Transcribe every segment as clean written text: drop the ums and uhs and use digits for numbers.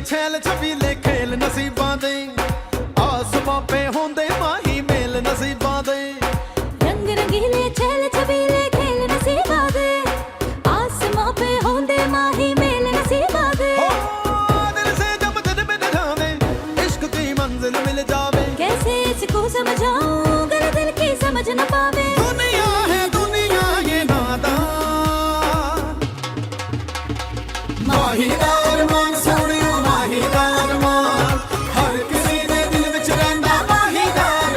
छैल छबीले खेल नसीबां दे आसमां पे होंदे माही मेल नसीबां दे रंग रंगीले छैल छबीले खेल नसीबां दे आसमां पे होंदे माही मेल नसीबां दे दिल से जब दिल में न जावे इश्क की मंजिल मिल जावे कैसे इसको समझाऊं अगर दिल की समझ न पावे दुनिया है दुनिया ये नादान माहीदार मान सोनियो माहीदार मान हर किसी दे दिल विच रहिंदा माहीदार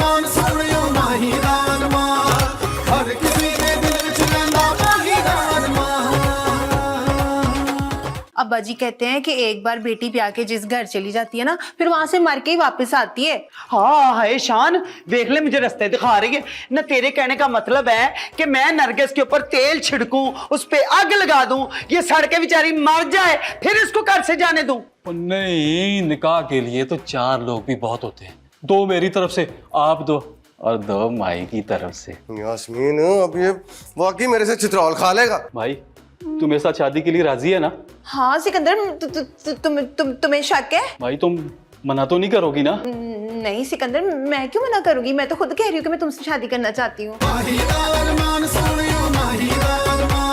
मान सोनियो माहीदार मान हर किसी दे दिल विच रहिंदा माहीदार मान। अब्बा जी कहते हैं कि एक बार बेटी ब्याह के जिस घर चली जाती है ना फिर वहां से मर के ही वापस आती है। हाँ है शान, देख ले मुझे रास्ते दिखा रही है ना। तेरे कहने का मतलब है कि मैं नरगिस के ऊपर तेल छिड़कूं, उस पे आग लगा दूं, ये सड़ के बेचारी मर जाए, फिर इसको घर से जाने दूं? नहीं, निकाह के लिए तो 4 लोग भी बहुत होते हैं। 2 मेरी तरफ से, आप 2 और 2 माई की तरफ से। यास्मीन अब ये वाकई मेरे से चित्रौल खा लेगा। भाई तुम मेरे साथ शादी के लिए राजी है ना? हाँ सिकंदर, तुम्हें शक है? भाई तुम मना तो नहीं करोगी ना? नहीं सिकंदर, मैं क्यों मना करूंगी, मैं तो खुद कह रही हूँ कि मैं तुमसे शादी करना चाहती हूँ। माहीदार मान सोनियो माहीदार मान।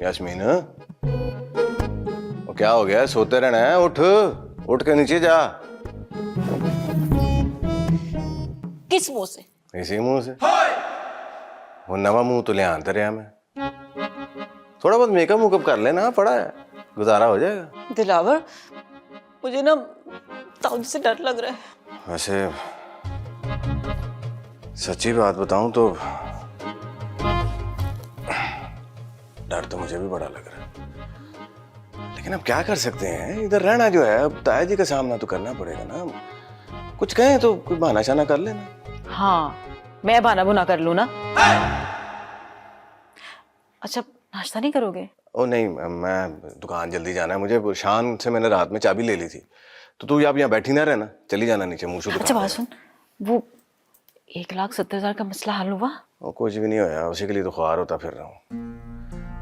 यास्मीन वो क्या हो गया, सोते रहना है? उठ उठ के नीचे जा। किस मुंह से? इसी मुंह से। वो नवा मुंह तो ले आते रहा मैं। थोड़ा बहुत मेकअप मुकअप कर लेना, पड़ा है, गुजारा हो जाएगा। दिलावर, मुझे ना ताऊ जी से डर लग रहा है। वैसे सच्ची बात बताऊं तो डर तो मुझे भी बड़ा लग रहा है, लेकिन अब क्या कर सकते हैं, इधर रहना जो है, अब ताया जी का सामना तो करना पड़ेगा ना। कुछ कहें तो कोई बहाना शाना कर लेना। हाँ, मैं बहाना बुना कर लूं ना। अच्छा, नाश्ता नहीं करोगे? ओ नहीं, मैं दुकान जल्दी जाना है मुझे। शान से मैंने रात में चाबी ले ली थी, तो तू यहाँ बैठी ना रहना, चली जाना नीचे मुँह से। अच्छा बात सुन, वो 1,70,000 का मसला हल हुआ? वो कुछ भी नहीं होया, उसी के लिए तो ख्वार होता फिर रहा हूँ।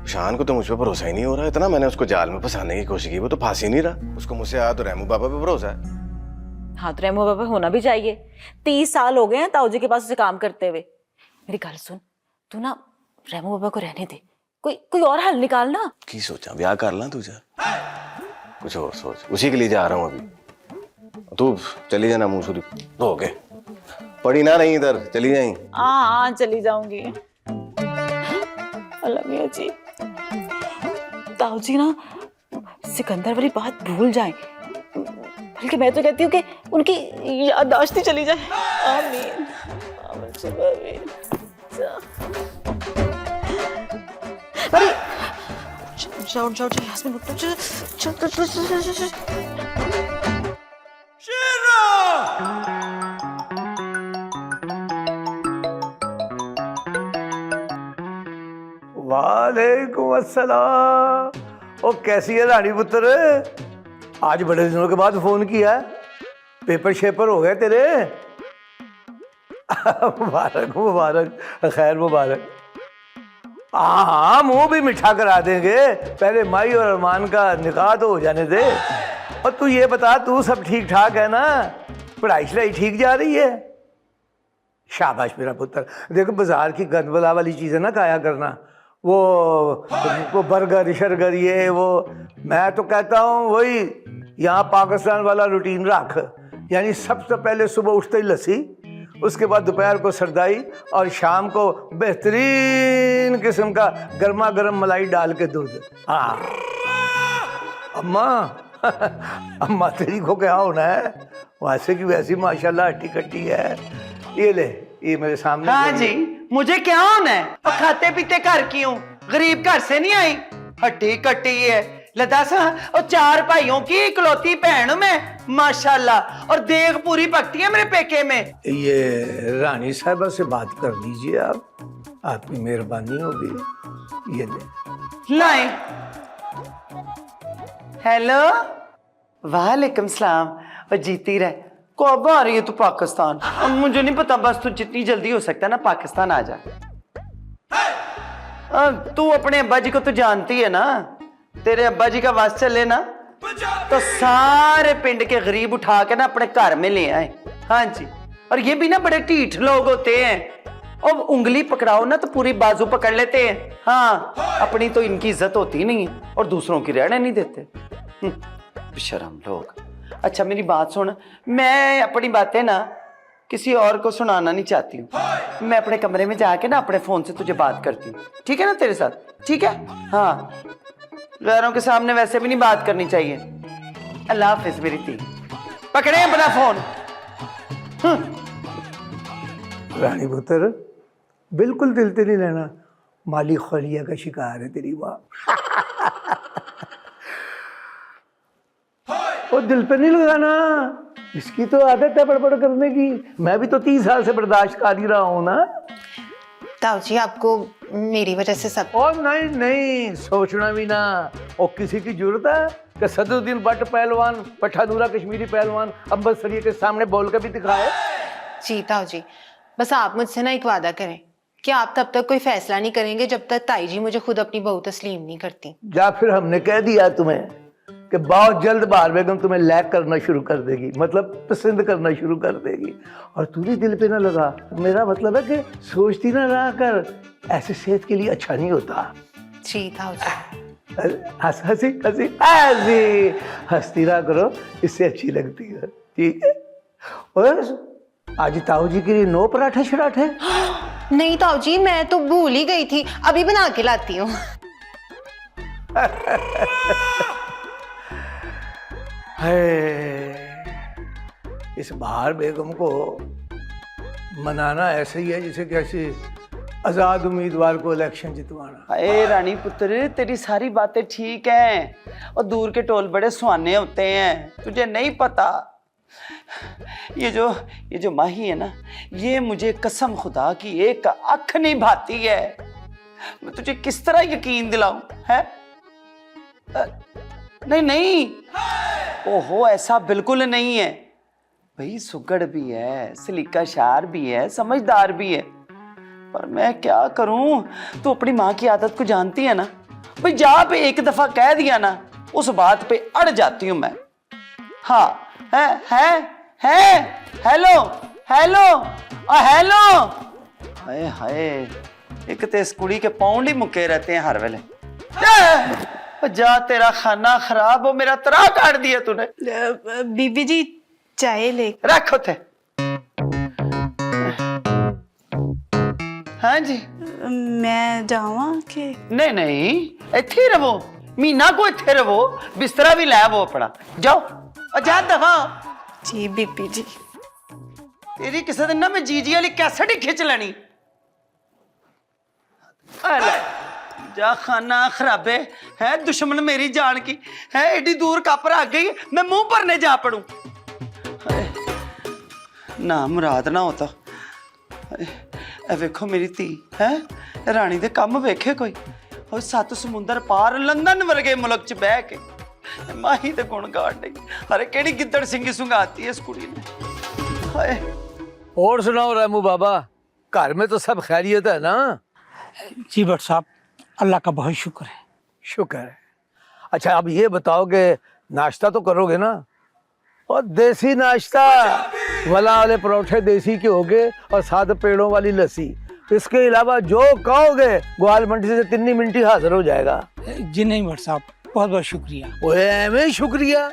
शान को तो मुझ पर भरोसा ही नहीं हो रहा। इतना मैंने उसको जाल में फंसाने की कोशिश की, वो तो फांस ही नहीं रहा। उसको मुझसे आया तो रहमू बाबा पे भरोसा है। हाँ तो रहमू बाबा होना भी चाहिए। 30 साल हो गए हैं ताऊ जी के पास उसे काम करते हुए। मेरी गल सुन, तू ना रहमू बाबा को रहने दे, कोई और हल निकाल ना। की सोचा, ब्याह कर ला तुझे? कुछ और सोच, उसी के लिए जा रहा हूँ अभी। तू चली जाना मुँह सूरी धो के, पड़ी ना नहीं इधर, चली जाई। हाँ चली जाऊंगी। अल्लाह मियां जी, ताऊ जी ना सिकंदर वाली बात भूल जाएं, बल्कि मैं तो कहती हूँ कि उनकी याददाश्त ही चली जाए। आमीन आमीन। अरे जाओ जाओ जाओ यास्मीन, उठ चल चल चल चल चल। वालेकुम अस्सलाम। ओ कैसी है रानी पुत्र, आज बड़े दिनों के बाद फोन किया, पेपर शेपर हो गए तेरे? मुबारक मुबारक, खैर मुबारक। हाँ हाँ, मुंह भी मिठा करा देंगे, पहले माई और अरमान का निकाह तो हो जाने दे। और तू ये बता, तू सब ठीक ठाक है ना? पढ़ाई शढ़ाई ठीक जा रही है? शाबाश मेरा पुत्र। देखो बाजार की गंदबला वाली चीजें ना खाया करना, वो बर्गर शर्गर ये वो। मैं तो कहता हूँ वही यहाँ पाकिस्तान वाला रूटीन रख, यानी सबसे पहले सुबह उठते ही लस्सी, उसके बाद दोपहर को सरदाई और शाम को बेहतरीन किस्म का गर्मा गर्म मलाई डाल के दूध। हाँ अम्मा अम्मा तेरी को क्या होना है, वैसे की वैसी माशाल्लाह हट्टी कट्टी है। ये ले, ये मेरे सामने। हाँ जी, मुझे क्या होना है? खाते पीते घर की हूँ, गरीब घर से नहीं आई। हट्टी कट्टी है, ले दस और 4 भाइयों की इकलौती बहन हूं मैं माशाल्लाह, और देख पूरी पकती है मेरे पेके में। ये रानी साहबा से बात कर लीजिए आप, आपकी मेहरबानी होगी। ये ले। लाए। हेलो, वालेकुम सलाम। और जीती रहे। कब आ रही है तू पाकिस्तान? और मुझे नहीं पता, बस तू जितनी जल्दी हो सकता है ना पाकिस्तान आ जा। तू अपने अब्बा जी को तो जानती है ना, तेरे अब्बा जी का वास चले ना तो सारे पिंड के गरीब उठा के ना अपने घर में ले आए। हाँ जी, और ये भी ना बड़े ढीठ लोग होते हैं, और उंगली पकड़ाओ ना तो पूरी बाजू पकड़ लेते हैं। हाँ, अपनी तो इनकी इज्जत होती नहीं है और दूसरों की रहने नहीं देते, बेशरम लोग। अच्छा मेरी बात सुन, मैं अपनी बातें ना किसी और को सुनाना नहीं चाहती हूँ। मैं अपने कमरे में जाके ना अपने फोन से तुझे बात करती हूँ, ठीक है ना तेरे साथ? ठीक है, हाँ, गैरों के सामने वैसे भी नहीं बात करनी चाहिए। अल्लाह हाफिज मेरी ती। पकड़े अपना फोन। रानी पुत्र, बिल्कुल दिल से नहीं लेना, माली खलिया का शिकार है तेरी माँ। और दिल पे नहीं लगाना, इसकी तो आदत है बड़बड़ करने की। मैं भी तो 30 साल से बर्दाश्त कर ही रहा हूँ ना। ताऊ जी आपको मेरी वजह से सब। और नहीं नहीं, सोचना भी ना। और किसी की जरूरत है कि सदरुद्दीन भट्ट पहलवान, पठानूरा कश्मीरी पहलवान अम्बर सरिया के सामने बोल कर भी दिखाए। जी ताऊ जी, बस आप मुझसे ना एक वादा करें कि आप तब तक कोई फैसला नहीं करेंगे जब तक ताई जी मुझे खुद अपनी बहू तस्लीम नहीं करती। या फिर हमने कह दिया तुम्हें कि बहुत जल्द बहार बेगम तुम्हें लैक करना शुरू कर देगी, मतलब पसंद करना शुरू कर देगी। और तू भी दिल पे ना लगा, मेरा मतलब है कि सोचती ना रहा कर, ऐसे सेहत के लिए अच्छा नहीं होता। जी ताऊ जी। हंसी हंसी हंसी हंसती रहा करो, इससे अच्छी लगती है, ठीक है? और आज ताऊ जी के लिए 9 पराठे शराठे। नहीं ताऊ जी, मैं तो भूल ही गई थी, अभी बना के लाती हूँ। इस बहार बेगम को मनाना ऐसे ही है जैसे कैसे आजाद उम्मीदवार को इलेक्शन जितवाना। अरे रानी पुत्र, तेरी सारी बातें ठीक हैं, और दूर के टोल बड़े सुहाने होते हैं, तुझे नहीं पता। ये जो माही है ना, ये मुझे कसम खुदा की एक अख नहीं भाती है। मैं तुझे किस तरह यकीन दिलाऊं है? नहीं नहीं, ओहो ऐसा बिल्कुल नहीं है भाई, सुगड़ भी है, सलीका शार भी है, समझदार भी है, पर मैं क्या करूं? तू अपनी माँ की आदत को जानती है ना भाई, जहां पे एक दफा कह दिया ना उस बात पे अड़ जाती हूं मैं। हाँ है हेलो हेलो हेलो। हाय हाय, एक तो इस कुड़ी के पाउंड ही मुक्के रहते हैं हर वेले। जा तेरा खाना खराब हो, मेरा तरा काट दिया तूने। बीबी जी चाय ले रखो थे। हाँ जी, मैं जावा के? नहीं नहीं, इत्थे ही रहो, मीना को इत्थे रहो, बिस्तरा भी लै वो अपना, जाओ और जा दफा। जी बीबी जी। तेरी किसी दिन ना मैं जीजी वाली कैसेट ही खिंच लेनी। जा खाना खराबे है, दुश्मन मेरी जान की है, एडी दूर कापर आ गई, मैं मुंह भरने जा पड़ू। ना मुराद ना होता। ए वेखो मेरी धी है, रानी दे कम वेखे कोई, और 7 समुंदर पार लंदन वर्गे मुल्क च बह के माही दे गुण गाड़ नहीं। अरे केड़ी गिद्दड़ सिंगी सुंगाती है इस कुड़ी ने। हाय। और सुनाओ रामू बाबा, घर में तो सब खैरियत है ना? जी भट्ट साहब, अल्लाह का बहुत शुक्र है। शुक्र है। अच्छा अब ये बताओ कि नाश्ता तो करोगे ना? और देसी नाश्ता, वला वाले परोठे देसी के होगे और 7 पेड़ों वाली लस्सी। इसके अलावा जो कहोगे ग्वाल मंडी से 3 मिनट ही हाजिर हो जाएगा। जी नहीं भट्ट साहब, बहुत बहुत शुक्रिया। ओए शुक्रिया?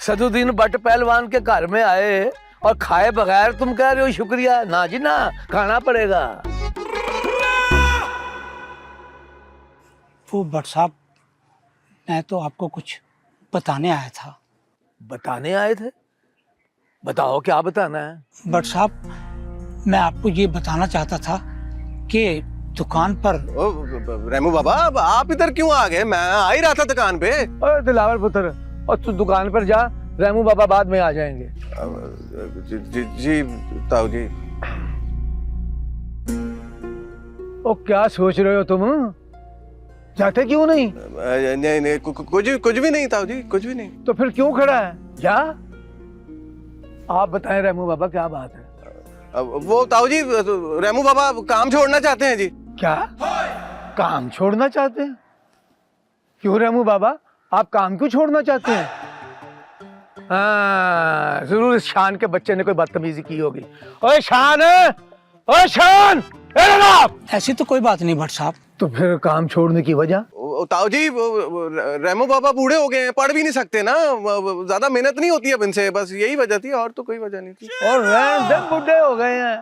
सदरुद्दीन भट्ट पहलवान के घर में आए और खाए बगैर तुम कह रहे हो शुक्रिया? ना जी ना, खाना पड़ेगा। वो भट्ट साहब, मैं तो आपको कुछ बताने आया था। बताने आए थे? बताओ क्या बताना है? भट्ट साहब, मैं आपको ये बताना चाहता था कि दुकान पर। ओ रेमू बाबा, अब आप इधर क्यों आ गए? मैं आ ही रहा था दुकान पे। अरे दिलावर पुत्र, और तू दुकान पर जा, रेमू बाबा बाद में आ जाएंगे। जी ताऊ जी। ओ क्या सोच रहे हो तुम? जाते क्यों नहीं? नहीं कुछ भी नहीं ताऊ जी, कुछ भी नहीं। तो फिर क्यों खड़ा है? जा, आप बताएं रेमू बाबा क्या बात है? वो ताऊ जी, रेमू बाबा काम छोड़ना चाहते हैं जी। क्या काम छोड़ना चाहते हैं? क्यों रेमू बाबा, आप काम क्यों छोड़ना चाहते हैं? हाँ, जरूर इस शान के बच्चे ने कोई बदतमीजी की होगी। ओए शान, ओए शान, ए जनाब! ऐसी तो कोई बात नहीं भट्ट साहब। तो फिर काम छोड़ने की वजह? ताऊ जी, रेमू बाबा बूढ़े हो गए हैं, पढ़ भी नहीं सकते ना, ज्यादा मेहनत नहीं होती अब इनसे, बस यही वजह थी, और तो कोई वजह नहीं थी। और रहन दे, बूढ़े हो गए हैं।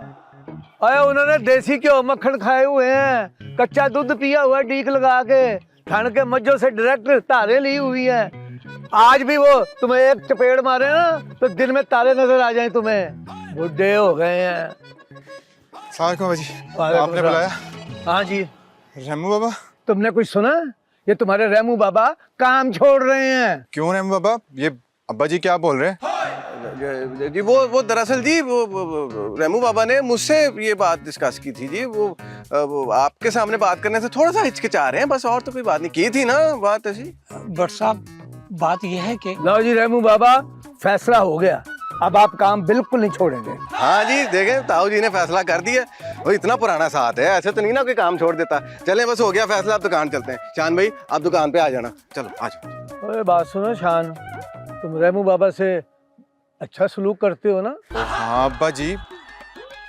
अरे उन्होंने देसी घ्यो मक्खन खाए हुए हैं, कच्चा दूध पिया हुआ डीक लगा के, ठंड के मज्जों से डायरेक्ट तारे ली हुई है। आज भी वो तुम्हें एक चपेड़ मारे ना तो दिन में तारे नजर आ जाए तुम्हें। बूढ़े हो गए हैं। बाबा जी, आपने बुलाया? हाँ जी। रेमू बाबा? तुमने कुछ सुना? ये तुम्हारे रेमू बाबा काम छोड़ रहे हैं। क्यों रेमू बाबा? ये अब्बा जी क्या बोल रहे हैं? जी वो दरअसल जी, वो रेमू बाबा ने मुझसे ये बात डिस्कस की थी जी। वो आपके सामने बात करने से थोड़ा सा हिचकिचा रहे हैं, बस, और तो कोई बात नहीं की थी ना बात ऐसी। भट्ट साहब, बात यह है कि लो जी रेमू बाबा, फैसला हो गया, अब आप काम बिल्कुल नहीं छोड़ेंगे। हाँ जी, देखें ताऊ जी ने फैसला कर दिया। वो इतना पुराना साथ है, ऐसे तो नहीं ना कोई काम छोड़ देता। चलें, बस हो गया फैसला, अब दुकान चलते हैं। शान भाई, आप दुकान पे आ जाना। चलो आ जाओ। अरे बात सुनो शान, तुम रेमू बाबा से अच्छा सलूक करते हो ना? हाँ अब्बा जी,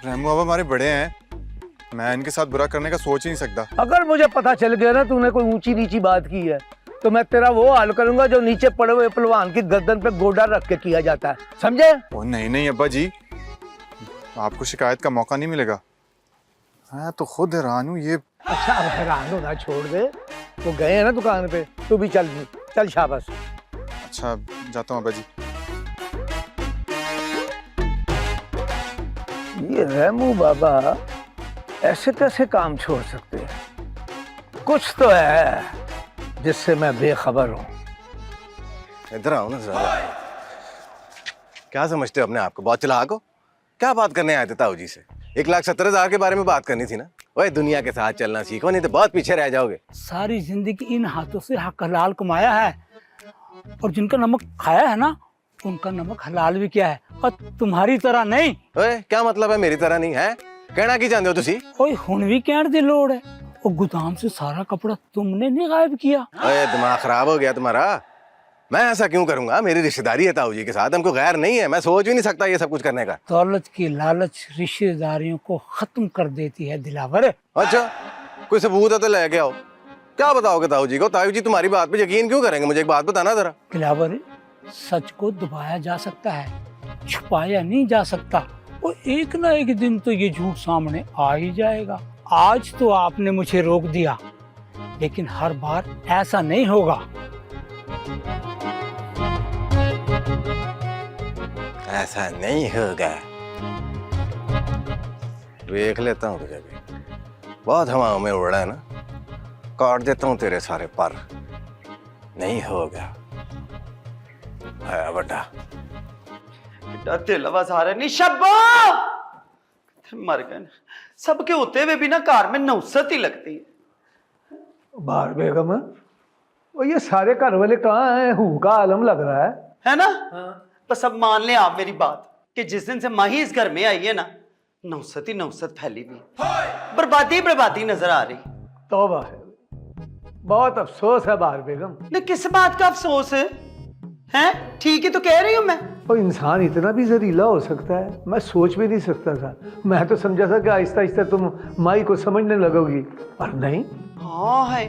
रेमू बाबा हमारे बड़े हैं, मैं इनके साथ बुरा करने का सोच ही नहीं सकता। अगर मुझे पता चल गया ना तूने कोई ऊंची नीची बात की है तो मैं तेरा वो हाल करूंगा जो नीचे पड़े हुए पहलवान की गर्दन पे गोडा रख के किया जाता है, समझे? ओ नहीं अब्बा जी, आपको शिकायत का मौका नहीं मिलेगा। मैं तो खुद हैरान हूँ। ये अच्छा, अब हैरान होना छोड़ दे, वो गए हैं ना दुकान पे, तू भी चल चल, शाबाश। अच्छा, जाता हूँ अब्बा जी। ये रेमू बाबा ऐसे कैसे काम छोड़ सकते हैं? कुछ तो है जिससे मैं बेखबर हूँ। इधर आओ ना जरा। क्या समझते हो अपने आप को? बहुत चालाक हो? क्या बात करने आए थे ताऊ जी से? 1,70,000 के बारे में बात करनी थी ना। ओए, दुनिया के साथ चलना सीखो, नहीं तो बहुत पीछे रह जाओगे। सारी जिंदगी इन हाथों से हक हलाल कमाया है, और जिनका नमक खाया है ना, उनका नमक हलाल भी किया है, और तुम्हारी तरह नहीं। ओए, क्या मतलब है मेरी तरह नहीं है? कहना की चाहते हो तुसी? ओए, हुन भी कहने दी लोड़ है, वो गोदाम से सारा कपड़ा तुमने नहीं गायब किया। ओए, दिमाग खराब हो गया तुम्हारा? मैं ऐसा क्यों करूंगा? मेरी रिश्तेदारी है ताऊ जी के साथ, हमको गैर नहीं है। मैं सोच भी नहीं सकता ये सब कुछ करने का। दौलत की लालच रिश्तेदारियों को खत्म कर देती है दिलावर। अच्छा, कोई सबूत है तो लेके आओ। क्या बताओगे ताऊ जी को? ताऊ जी तुम्हारी बात पे यकीन क्यों करेंगे? मुझे एक बात बताना जरा। दिलावर, सच को दबाया जा सकता है, छुपाया नहीं जा सकता। और एक ना एक दिन तो ये झूठ सामने आ ही जाएगा। आज तो आपने मुझे रोक दिया, लेकिन हर बार ऐसा नहीं होगा। ऐसा नहीं होगा। देख लेता हूँ तुझे भी। बहुत हवाओं में उड़ रहा है ना, काट देता हूँ तेरे सारे पर। नहीं होगा। है बड़ा दिल आवाज नहीं शब्बो मर गए। सबके होते हुए भी ना कार में नौसत ही लगती है। बार बेगम, वो ये सारे घर वाले कहाँ हैं? हूँ का आलम लग रहा है ना? बस अब मान लें आप मेरी बात कि जिस दिन से माही इस घर में आई है ना, नौसत ही नौसत फैली हुई, बर्बादी बर्बादी नजर आ रही। तौबा है, बहुत अफसोस है बार बेगम। न किस बात का अफसोस है? हैं? ठीक ही तो कह रही हूँ मैं। और इंसान इतना भी जहरीला हो सकता है? मैं सोच भी नहीं सकता था। मैं तो समझा था कि आहिस्ता आहिस्ता तुम माई को समझने लगोगी, पर नहीं। हाँ है,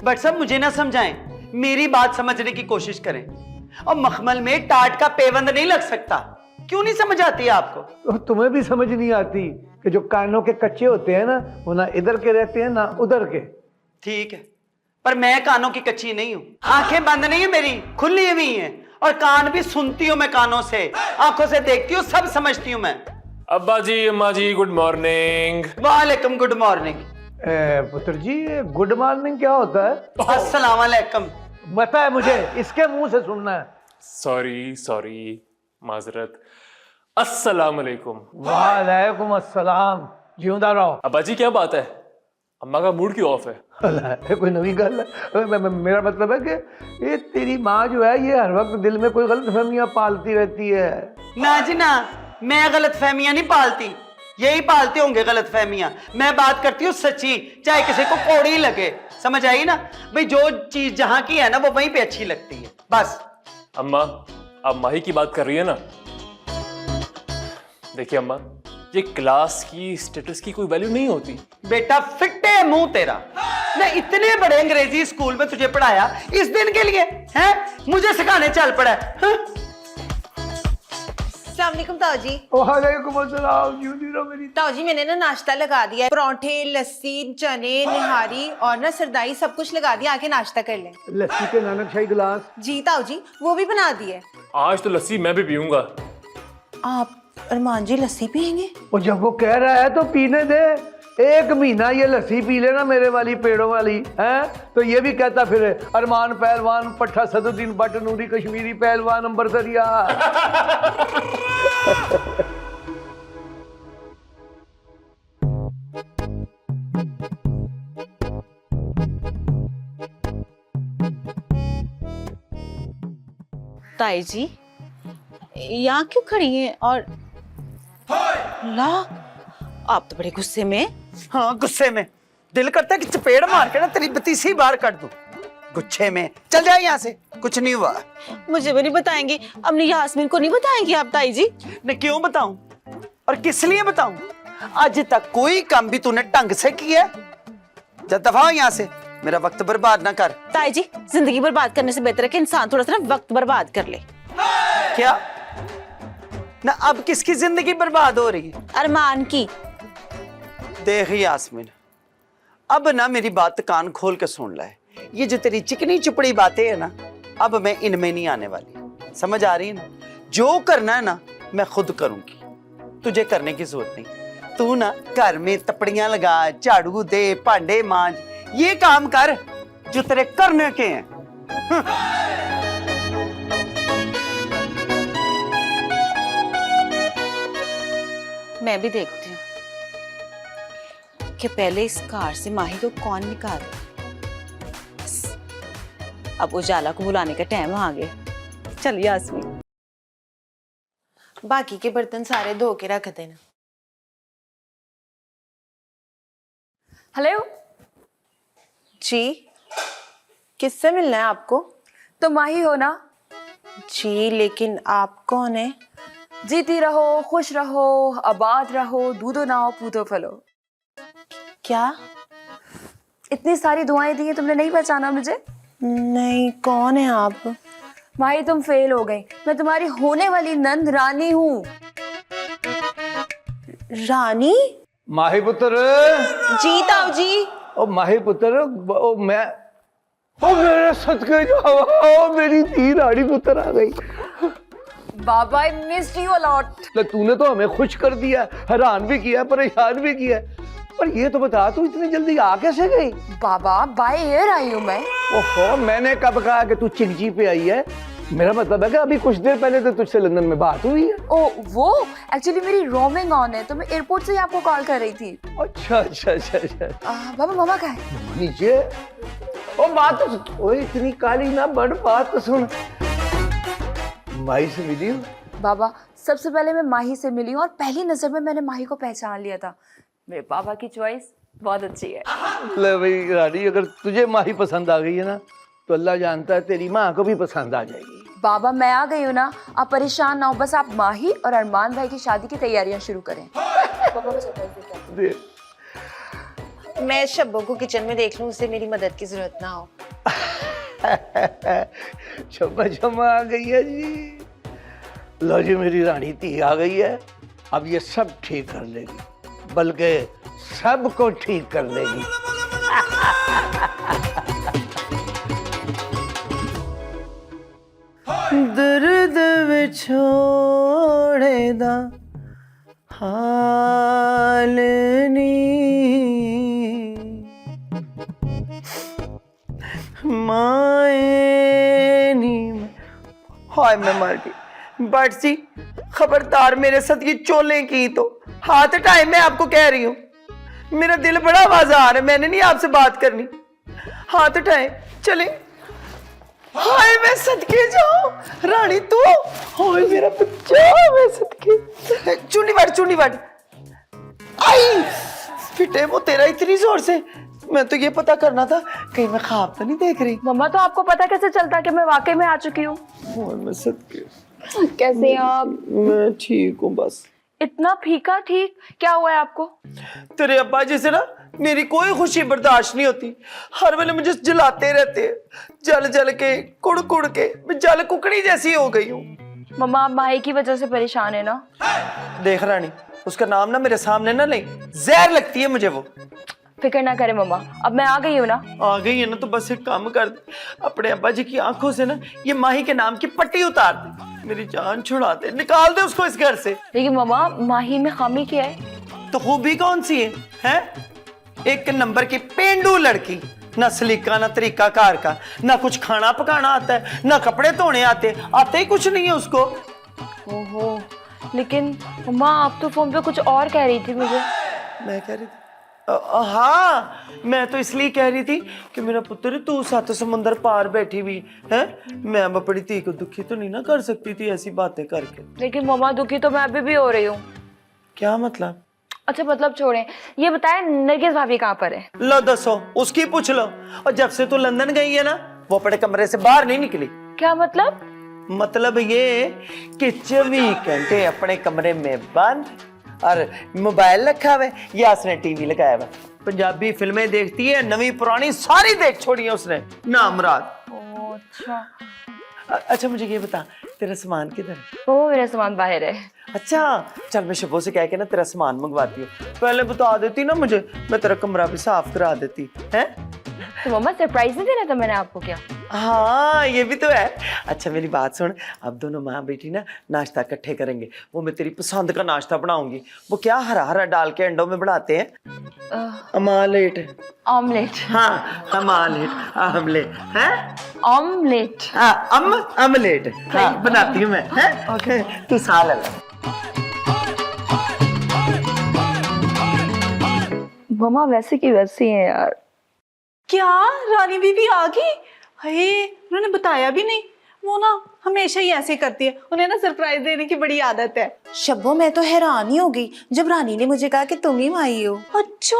बट सब मुझे ना समझाएं, मेरी बात समझने की कोशिश करें। और मखमल में टाट का पेवंद नहीं लग सकता। क्यों नहीं समझ आती आपको? तो तुम्हें भी समझ नहीं आती कि जो कानों के कच्चे होते हैं ना, वो ना इधर के रहते हैं ना उधर के। ठीक है, पर मैं कानों की कच्ची नहीं हूँ। आंखें बंद नहीं है मेरी, खुली हुई हैं, और कान भी सुनती हूँ मैं कानों से, आंखों से देखती हूँ, सब समझती हूँ मैं। अब्बा जी, अम्मा जी, गुड मॉर्निंग। वालेकुम गुड मॉर्निंग। पुत्र जी, गुड मॉर्निंग क्या होता है? अस्सलाम वालेकुम। पता है मुझे, इसके मुंह से सुनना है। सॉरी माजरत। अस्सलाम वालेकुम। वालेकुम अस्सलाम। जिंदा रहो। अब्बा जी क्या बात है, अम्मा का मूड क्यों ऑफ है? अल्लाह, कोई नवी गल है? मेरा मतलब है कि ये तेरी माँ जो है ये हर वक्त दिल में कोई गलत फहमियाँ पालती रहती है। ना जी ना, मैं गलत फहमियां नहीं पालती, यही पालते होंगे गलत फहमियां। मैं बात करती हूँ सच्ची, चाहे किसी को कौड़ी लगे। समझ आई ना भाई, जो चीज जहां की है ना वो वहीं पे अच्छी लगती है बस। अम्मा, आप माही की बात कर रही है ना? देखिए अम्मा, ये क्लास की स्टेटस की कोई वैल्यू नहीं होती। बेटा फिट्टे मुंह तेरा, मैं इतने बड़े अंग्रेजी स्कूल में तुझे पढ़ाया इस दिन के लिए हैं, मुझे सिखाने चल पड़ा है, हाँ? अस्सलाम वालेकुम ताऊ जी। वालेकुम अस्सलाम। जिंदी रहो मेरी। ताऊ जी मैंने ना नाश्ता लगा दिया है, परांठे, लस्सी, चने, निहारी और ना सरदाई सब कुछ लगा दिया, आके नाश्ता कर लें। लस्सी के नानक शाही गिलास? जी ताऊ जी, वो भी बना दिए। आज तो लस्सी मैं भी पीऊंगा। आप अरमान जी लस्सी पियेंगे? और जब वो कह रहा है तो पीने दे। एक महीना ये लस्सी पी लेना मेरे वाली पेड़ों वाली है, तो ये भी कहता फिर अरमान पहलवान, पट्टा सदुद्दीन बट नूरी कश्मीरी पहलवान अंबरसरिया। ताई जी यहाँ क्यों खड़ी हैं? और ला, आप तो बड़े गुस्से में। हाँ गुस्से में, दिल करता है कि चपेड़ मार के ना तेरी बतीसी बाहर कर दूं। गुच्छे में चल जाए यहाँ से, कुछ नहीं हुआ। मुझे भी नहीं बताएंगी, अपनी यास्मीन को नहीं बताएंगी आप ताई जी? मैं क्यों बताऊं और किस लिए बताऊं? आज तक कोई काम भी तूने ढंग से किया? जब दफा हो यहाँ से, मेरा वक्त बर्बाद ना कर। ताई जी, जिंदगी बर्बाद करने से बेहतर है कि इंसान थोड़ा सा ना वक्त बर्बाद कर ले। क्या ना, अब किसकी जिंदगी बर्बाद हो रही है? अरमान की। देख यास्मीन, अब ना मेरी बात कान खोल के सुन ले। ये जो तेरी चिकनी चुपड़ी बातें है ना, अब मैं इनमें नहीं आने वाली। समझ आ रही है ना? जो करना है ना मैं खुद करूंगी, तुझे करने की जरूरत नहीं। तू ना घर में तपड़ियां लगा, झाड़ू दे, भांडे मांज, ये काम कर जो तेरे करने के हैं। मैं भी देखती हूँ कि पहले इस कार से माही को कौन निकाल। अब उजाला को बुलाने का टाइम आ गया। चल यास्मीन, बाकी के बर्तन सारे धो के रख देना। हेलो जी, किससे मिलना है आपको? तो माही हो ना? जी, लेकिन आप कौन है? जीती रहो, खुश रहो, आबाद रहो, दूधो नाओ पूतो फलो। क्या? इतनी सारी दुआएं दी हैं, तुमने नहीं पहचाना मुझे? नहीं, कौन है आप? माही तुम फेल हो गई, मैं तुम्हारी होने वाली नंद रानी हूँ। रानी? माही पुत्र। जी ताऊ जी। ओ माही पुत्र, ओ मैं, ओ मेरे सदके जाओ, ओ मेरी धी रानी पुत्र आ गई। बाबा I missed you a lot. तूने तो हमें खुश कर दिया, हैरान भी किया, परेशान भी किया, पर ये तो बता तू इतनी जल्दी आ कैसे गई? बाबा बाय एयर आई हूँ मैं। ओहो, मैंने कब कहा कि तू चिंची पे आई है? मेरा मतलब है कि अभी कुछ देर पहले तो तुझसे लंदन में बात हुई है। ओ वो एक्चुअली मेरी रोमिंग ऑन है, तो मैं एयरपोर्ट से ही आपको कॉल कर रही थी। अच्छा अच्छा अच्छा अच्छा। बाबा मामा कहाँ है? नीचे। ओ बात तो सुन, ओए इतनी काली ना बड़, बात तो सुन। माही से मिली हूँ? बाबा सबसे पहले मैं माही से मिली हूँ और पहली नजर में मैंने माही को पहचान लिया था। मेरे पापा की चॉइस बहुत अच्छी है। ले भाई रानी, अगर तुझे माही पसंद आ गई है ना तो अल्लाह जानता है तेरी माँ को भी पसंद आ जाएगी। बाबा मैं आ गई हूँ ना, आप परेशान ना हो, बस आप माही और अरमान भाई की शादी की तैयारियां शुरू करें। मैं शब्बो को किचन में देख लूं, उससे मेरी मदद की जरूरत ना हो। क्षमा क्षमा आ गई है जी। लो जी, मेरी रानी धी आ गई है, अब ये सब ठीक कर लेगी, बल्कि सबको ठीक कर देगी। दर्द में छोड़े दा हाल नी माए नी हाय मैं मर गई। बट सी खबरदार मेरे साथ ये चोले की तो हाथ हटाए, मैं आपको कह रही हूँ। मेरा दिल बड़ा आवाज़ार है, मैंने नहीं आपसे बात करनी। हाथ हटाए चले। हाय मैं सदके जाऊं रानी तू, हाय मेरा बच्चा, मैं सदके। चुन्नी वट आई फिटे वो तेरा इतनी जोर से। मैं तो ये पता करना था कहीं मैं ख्वाब तो नहीं देख रही। मम्मा तो आपको पता कैसे चलता कि मैं वाकई में आ चुकी हूँ? मैं सदके। कैसे हैं आप? मैं ठीक हूँ बस। इतना फीका ठीक? क्या हुआ है आपको? तेरे अब्बा जी से ना मेरी कोई खुशी बर्दाश्त नहीं होती। हर वेले मुझे जलाते रहते हैं, जल जल के कुड़ कुड़ के मैं जल कुकड़ी जैसी हो गई हूँ। मम्मा आप माही की वजह से परेशान है ना? देख रानी, उसका नाम ना मेरे सामने ना ले, जहर लगती है मुझे वो। फिक्र ना करे मम्मा, अब मैं आ गई हूँ ना। आ गई है ना तो बस एक काम कर दे, अपने अब्बा जी की आंखों से ना ये माही के नाम की पट्टी उतार दे, मेरी जान छुड़ा दे, निकाल दे उसको इस घर से। लेकिन मम्मा माही में खामी क्या है? तो खूबी कौन सी है, हैं? एक नंबर की पेंडू लड़की, ना सलीका ना तरीका कार का, ना कुछ खाना पकाना आता है, ना कपड़े धोने आते ही कुछ नहीं है उसको। ओहो, लेकिन मम्मा आप तो फोन पे कुछ और कह रही थी मुझे। मैं कह रही थी हाँ, मैं तो इसलिए कह रही थी कि मेरा पुत्र तू सात समुंदर पार बैठी हुई है, मैं अपनी धी को दुखी तो नहीं ना कर सकती थी ऐसी बातें करके। लेकिन मम्मा दुखी तो मैं अभी भी हो रही हूँ। क्या मतलब? अच्छा मतलब छोड़ें, ये बताएं नरगिस भाभी कहाँ पर है? लो दसो, उसकी पूछ लो। और जब से तू लंदन गई है ना वो अपने कमरे से बाहर नहीं निकली। क्या मतलब? मतलब ये कि 24 घंटे अपने कमरे में बंद और मोबाइल रखा हुआ है या उसने टीवी लगाया हुआ। पंजाबी फिल्में देखती है, नवी पुरानी सारी देख छोड़ी है उसने, नाम रात। अच्छा अच्छा मुझे ये बता, तेरा सामान किधर है? ओ मेरा सामान बाहर है। अच्छा चल मैं शबो से कह के ना तेरा सामान मंगवाती हूँ, पहले बता देती ना मुझे, मैं तेरा कमरा भी साफ करा देती है। तो मम्मा सरप्राइज नहीं देना था मैंने आपको क्या? हाँ ये भी तो है। अच्छा मेरी बात सुन, अब दोनों माँ बेटी ना नाश्ता इकट्ठे करेंगे, वो मैं तेरी पसंद का नाश्ता बनाऊंगी। वो क्या हरा हरा डाल के अंडों में बनाते हैं, अमालेट। ऑमलेट? हाँ अमालेट, आमलेट है, ऑमलेट। हाँ अमलेट, हाँ बनाती हूँ मैं, है ओके तू साल अलग। मम्मा वैसे की वैसी है यार। क्या रानी बीबी आ गई? हे उन्होंने बताया भी नहीं। वो ना हमेशा ही ऐसे करती है, उन्हें ना सरप्राइज देने की बड़ी आदत है। शब्बो मैं तो हैरान ही हो गई जब रानी ने मुझे कहा कि तुम ही माई हो। अच्छा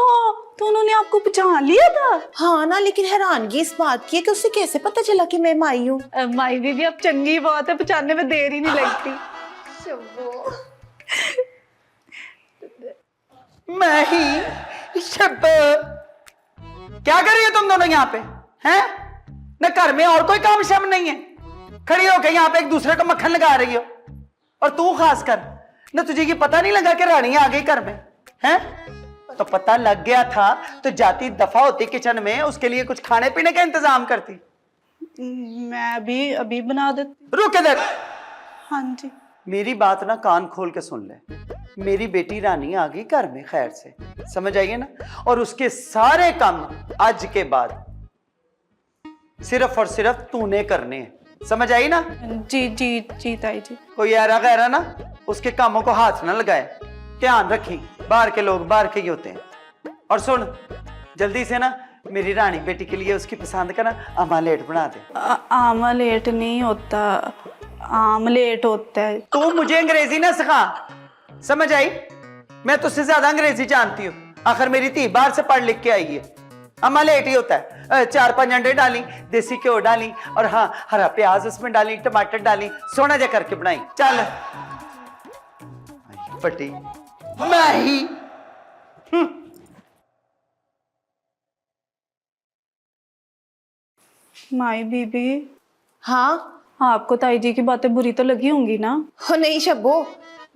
तो उन्होंने आपको पहचान लिया था? हाँ ना, लेकिन हैरानगी इस बात की है कि उसे कैसे पता चला कि मैं माई हूँ। माई बीबी अब चंगी बात है, पहचानने में देर ही नहीं लगती। मैं ही शब्बो, क्या कर रही हो तुम दोनों यहाँ पे हैं? न घर में और कोई काम शम नहीं है, खड़ी होकर यहाँ पे एक दूसरे को मक्खन लगा रही हो। और तू खास कर न तुझे ये पता नहीं लगा कि रानी आ गई घर में हैं? तो पता लग गया था तो जाती दफा होती किचन में, उसके लिए कुछ खाने पीने का इंतजाम करती। मैं अभी बना देती। रुक इधर। हाँ जी। मेरी बात ना कान खोल के सुन ले, मेरी बेटी रानी आ गई घर में खैर से, समझ आइए ना। और उसके सारे काम आज के बाद सिर्फ और सिर्फ तूने करने हैं, समझ आई ना? जी जी जी ताई जी। कोई ऐरा गैरा ना उसके कामों को हाथ ना लगाए, ध्यान रखी, बाहर के लोग बाहर के ही होते हैं। और सुन जल्दी से ना मेरी रानी बेटी के लिए उसकी पसंद का ना आमलेट बना दे। आमलेट नहीं होता, आमलेट होता है। तू मुझे अंग्रेजी ना सिखा, समझ आई? मैं तुझसे ज्यादा अंग्रेजी जानती हूँ, आखिर मेरी थी बाहर से पढ़ लिख के आई है। आमलेट ही होता है, 4-5 अंडे डाली, देसी घ्यो डाली और हाँ हरा प्याज उसमें डाली, टमाटर डाली, सोना जा करके बनाई। चल फटी मैं ही। माई बीबी। हाँ आपको ताई जी की बातें बुरी तो लगी होंगी ना? हो नहीं शब्बो,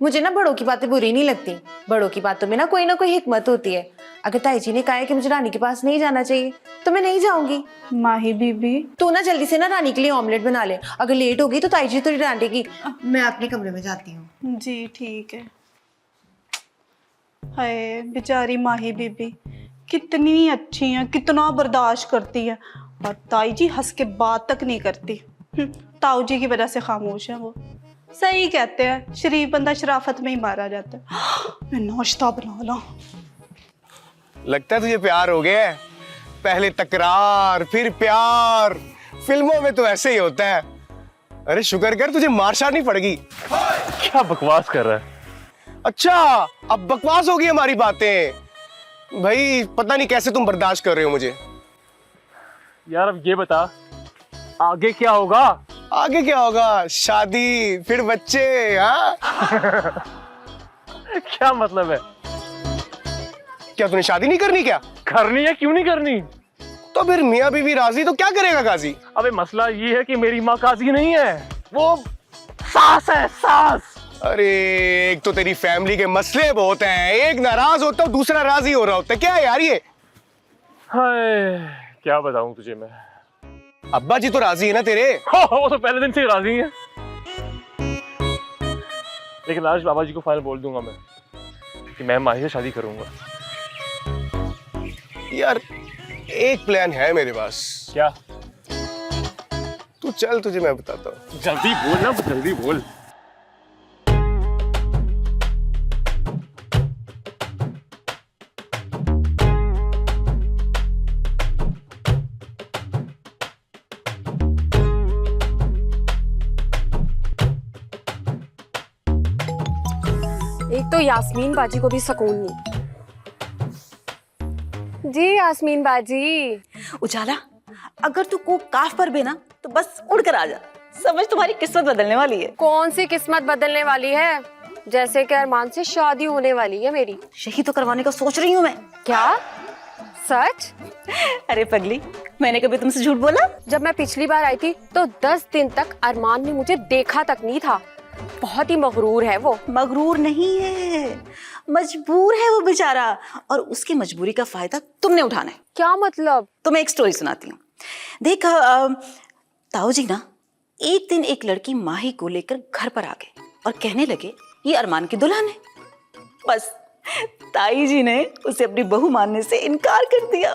मुझे ना बड़ों की बातें बुरी नहीं लगती। बड़ों की बातों में ना कोई हिकमत होती है। अगर ताई जी ने कहा है कि मुझे रानी के पास नहीं जाना चाहिए तो मैं नहीं जाऊंगी। माही बीबी तू ना जल्दी से ना रानी के लिए ऑमलेट बना ले, अगर लेट होगी तो ताई जी तो डांटेगी। मैं अपने कमरे में जाती हूँ। जी ठीक है। हाय बेचारी माही बीबी कितनी अच्छी है, कितना बर्दाश्त करती है। और ताई जी हंस के बात तक नहीं करती। ताऊ जी की वजह से खामोश है वो। सही कहते हैं, शरीफ बंदा शराफत में ही मारा जाता है। मैं नाश्ता बना ला। लगता है तुझे प्यार हो गया है। पहले तकरार फिर प्यार, फिल्मों में तो ऐसे ही होता है। अरे शुक्र कर तुझे मार शार नहीं पड़ेगी। क्या बकवास कर रहा है? अच्छा, अब बकवास होगी हमारी बातें। भाई पता नहीं कैसे तुम बर्दाश्त कर रहे हो मुझे। यार अब ये बता, आगे क्या होगा? आगे क्या होगा? शादी, फिर बच्चे। हाँ क्या मतलब है? क्या तूने शादी नहीं करनी क्या? करनी है, क्यों नहीं करनी? तो फिर मियाँ बीवी राजी तो क्या करेगा काजी? अबे मसला ये है कि मेरी माँ काजी नहीं है, वो सास है, सास। अरे एक तो तेरी फैमिली के मसले बहुत हैं, एक नाराज होता है दूसरा राजी हो रहा होता है। क्या है यार ये? हाय, क्या बताऊं तुझे मैं। अब्बा जी तो राजी है ना तेरे? वो तो पहले दिन से ही राजी है, लेकिन आज बाबा जी को फाइनल बोल दूंगा मैं कि मैं माही से शादी करूंगा। यार एक प्लान है मेरे पास। क्या? तू चल, तुझे मैं बताता हूँ। जल्दी बोल ना, जल्दी बोल। एक तो यास्मीन बाजी को भी सुकून नहीं। जी यास्मीन बाजी। उजाला, अगर तू को काफ पर भी ना तो बस उड़ कर आ जा। समझ, तुम्हारी किस्मत बदलने वाली है। कौन सी किस्मत बदलने वाली है? जैसे कि अरमान से शादी होने वाली है मेरी। यही तो करवाने का सोच रही हूँ मैं। क्या? सच? अरे पगली, मैंने कभी तुमसे झूठ बोला? जब मैं पिछली बार आई थी तो 10 दिन तक अरमान ने मुझे देखा तक नहीं था। बहुत ही मगरूर है वो। मगरूर नहीं है, मजबूर है वो बेचारा, और उसकी मजबूरी का फायदा तुमने उठाना है। क्या मतलब? तुम्हें एक स्टोरी सुनाती हूँ। देख ताऊ जी ना एक दिन एक लड़की माही को लेकर घर पर आ गए और कहने लगे ये अरमान की दुल्हन है। बस ताई जी ने उसे अपनी बहू मानने से इनकार कर दिया।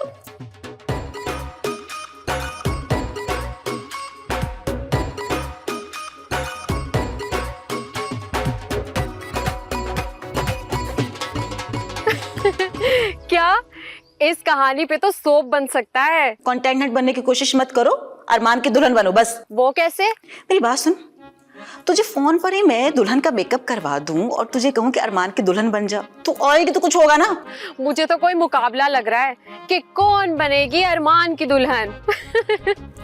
क्या इस कहानी पे तो सोप बन सकता है। कंटेंट बनने की कोशिश मत करो, अरमान की दुल्हन बनो बस। वो कैसे? मेरी बात सुन, तुझे फोन पर ही मैं दुल्हन का मेकअप करवा दूं और तुझे कहूं कि अरमान की दुल्हन बन जा, तो आएगी तो कुछ होगा ना। मुझे तो कोई मुकाबला लग रहा है कि कौन बनेगी अरमान की दुल्हन।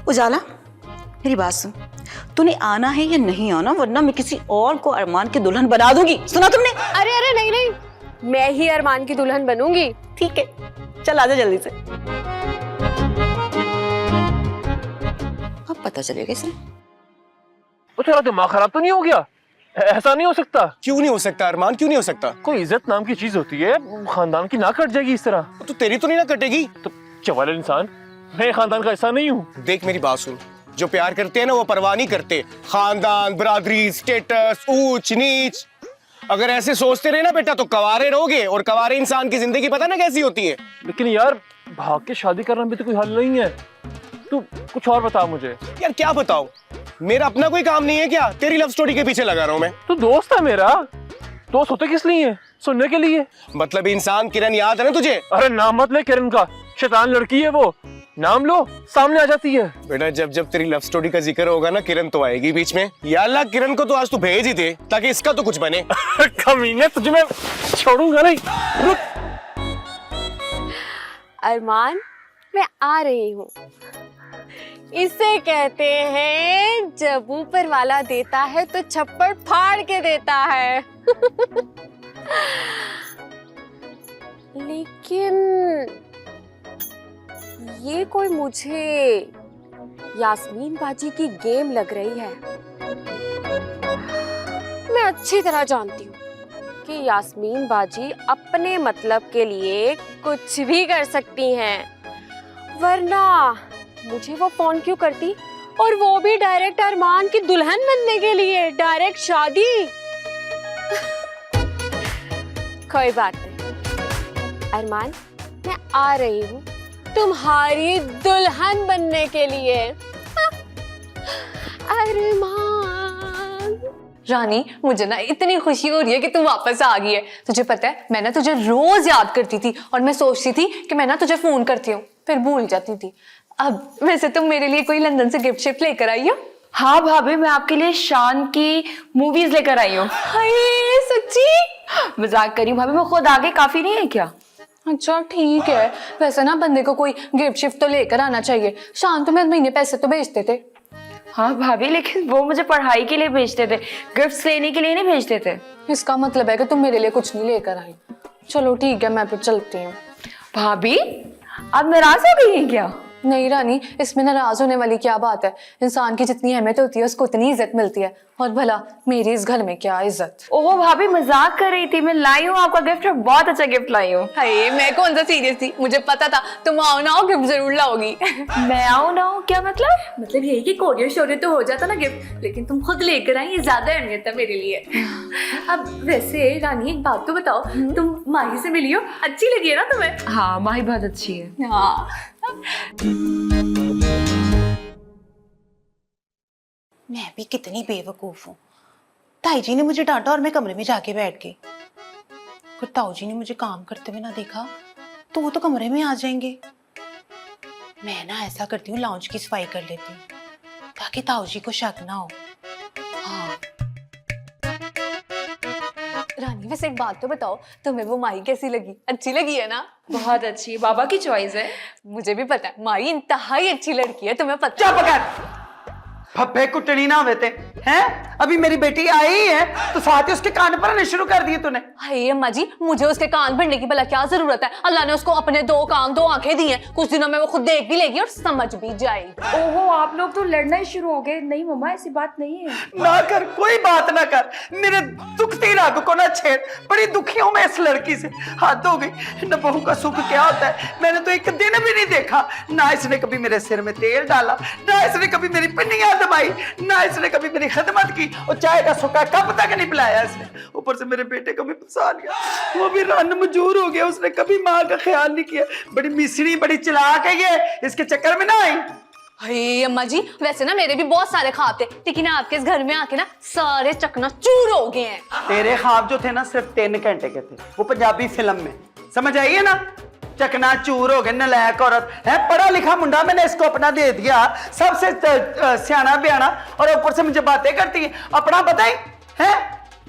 उजाला मेरी बात सुन, तूने आना है या नहीं आना, वरना मैं किसी और को अरमान की दुल्हन बना दूंगी। सुना तुमने? अरे अरे नहीं नहीं, मैं ही अरमान की दुल्हन बनूंगी। ठीक है, चल आजा जल्दी से। अब पता चलेगा इसे। वो तेरा दिमाग खराब तो नहीं हो गया? ऐसा नहीं हो सकता। क्यों नहीं हो सकता अरमान, क्यों नहीं हो सकता? कोई इज्जत नाम की चीज होती है, खानदान की ना कट जाएगी इस तरह। तो तेरी तो नहीं ना कटेगी। तो चवाल इंसान, मैं खानदान का हिस्सा नहीं हूँ। देख मेरी बात सुन, जो प्यार करते हैं ना वो परवाह नहीं करते खानदान, बरादरी, स्टेटस, ऊंच नीच। अगर ऐसे सोचते रहे ना बेटा तो कवारे रहोगे, और कवारे इंसान की जिंदगी पता ना कैसी होती है। लेकिन यार भाग के शादी करना भी तो कोई हल नहीं है। तू कुछ और बता मुझे। यार क्या बताऊं, मेरा अपना कोई काम नहीं है क्या? तेरी लव स्टोरी के पीछे लगा रहा हूं मैं। तू दोस्त है मेरा। दोस्त होते किस लिए? सुनने के लिए। मतलब इंसान किरण याद है ना तुझे? अरे नाम मत ले किरण का, शैतान लड़की है वो। नाम लो सामने आ जाती है। बेटा जब जब तेरी लव स्टोरी का जिक्र होगा ना किरण तो आएगी बीच में। या अल्लाह किरण को तो आज तू भेज ही दे ताकि इसका तो कुछ बने। कमीने, तुझे मैं छोड़ूंगा नहीं। रुक। अरमान मैं आ रही हूँ। इसे कहते हैं जब ऊपर वाला देता है तो छप्पड़ फाड़ के देता है। लेकिन ये कोई मुझे यास्मीन बाजी की गेम लग रही है। मैं अच्छी तरह जानती हूँ कि यास्मीन बाजी अपने मतलब के लिए कुछ भी कर सकती हैं, वरना मुझे वो फोन क्यों करती, और वो भी डायरेक्ट अरमान की दुल्हन बनने के लिए, डायरेक्ट शादी। कोई बात नहीं अरमान, मैं आ रही हूँ तुम्हारी दुल्हन बनने के लिए। अरमान। रानी, मुझे ना इतनी खुशी हो रही है कि तू वापस आ गई है। तुझे पता है, मैं ना तुझे रोज याद करती थी और मैं सोचती थी कि मैं ना तुझे फोन करती हूँ, फिर भूल जाती थी। अब वैसे तुम मेरे लिए कोई लंदन से गिफ्ट शिफ्ट लेकर आई हो? हाँ भाभी, मैं आपके लिए शान की मूवीज लेकर आई हूँ। हाय सच्ची? मजाक करी हूँ भाभी, मैं खुद आगे काफी नहीं है क्या? अच्छा ठीक है। वैसे ना बंदे को कोई गिफ्ट शिफ्ट तो लेकर आना चाहिए। शान तो मैं महीने पैसे तो भेजते थे। हाँ भाभी, लेकिन वो मुझे पढ़ाई के लिए भेजते थे, गिफ्ट्स लेने के लिए नहीं भेजते थे। इसका मतलब है कि तुम मेरे लिए कुछ नहीं लेकर आई। चलो ठीक है, मैं फिर चलती हूँ। भाभी, आप नाराज हो गई हैं क्या? नहीं रानी, इसमें नाराज होने वाली क्या बात है। इंसान की जितनी अहमियत होती है उसको उतनी इज्जत मिलती है। और भला मेरी इस घर में क्या इज्जत। ओह भाभी, मजाक कर रही थी। मैं लाई हूँ आपका गिफ्ट, और बहुत अच्छा गिफ्ट लाई हूँ। हाय, मैं कौन सा सीरियस थी, मुझे पता था तुम आओ ना आओ गिफ्ट जरूर लाओगी। मैं आऊँ ना आऊँ, क्या मतलब? मतलब यही कि कोरियर शोरियर तो हो जाता ना गिफ्ट, लेकिन तुम खुद लेकर आई, ये ज्यादा अहमियत है मेरे लिए। अब वैसे रानी एक बात तो बताओ, तुम माही से मिली हो, अच्छी लगी है ना तुम्हें? हाँ, माही बहुत अच्छी है। हाँ। मैं भी कितनी बेवकूफ हूँ। ताई जी ने मुझे डांटा और मैं कमरे में जाके बैठ गई। अगर ताऊ जी ने मुझे काम करते हुए ना देखा तो वो तो कमरे में आ जाएंगे। मैं ना ऐसा करती हूँ, लाउंज की सफाई कर लेती हूँ ताकि ताऊ जी को शक ना हो। हाँ। रानी वैसे एक बात तो बताओ, तुम्हें वो माही कैसी लगी? अच्छी लगी है ना? बहुत अच्छी, बाबा की चॉइस है। मुझे भी पता है, माही इंतहाई अच्छी लड़की है, तुम्हें पता चुप कर, फप्पे कुटनी ना होते हैं। अभी मेरी बेटी आई है तो साथ ही उसके कान भरने शुरू कर दिए तूने। हाय अम्मा जी, मुझे उसके कान भरने की भला क्या जरूरत है? अल्लाह ने उसको अपने 2 कान 2 आंखें दी हैं, कुछ दिनों में वो खुद देख भी लेगी और समझ भी जाएगी। ओहो, आप लोग तो लड़ना ही शुरू हो गए। नहीं मम्मा, ऐसी बात नहीं है। ना कर, कोई बात ना कर, मेरे दुखती राग को ना छेड़। बड़ी दुखी हूं मैं इस लड़की से, हद हो गई। न बहू का सुख क्या होता है मैंने तो एक दिन भी नहीं देखा। ना इसने कभी मेरे सिर में तेल डाला, ना इसने कभी मेरी पिन्नियां दबाई, ना इसने कभी मेरी खिदमत की, और चाय का सुखा कब तक नहीं पिलाया इसने। ऊपर से मेरे बेटे को भी फंसा लिया, वो भी रन मजूर हो गया। उसने कभी माँ का ख्याल नहीं किया। बड़ी मिसरी, बड़ी चालाक है ये, इसके चक्कर में ना आई। हाय अम्मा जी, वैसे ना मेरे भी बहुत सारे ख्वाब थे, लेकिन आपके इस घर में आके ना सारे चकनाचूर हो गए हैं। तेरे ख्वाब जो थे ना सिर्फ 3 घंटे के थे, वो पंजाबी फिल्म में, समझ आई है ना? चकनाचूर हो गए, नलायक औरत है। पढ़ा लिखा मुंडा मैंने इसको अपना दे दिया, सबसे सियाना बयाना, और ऊपर से मुझे बातें करती है। अपना बताई है,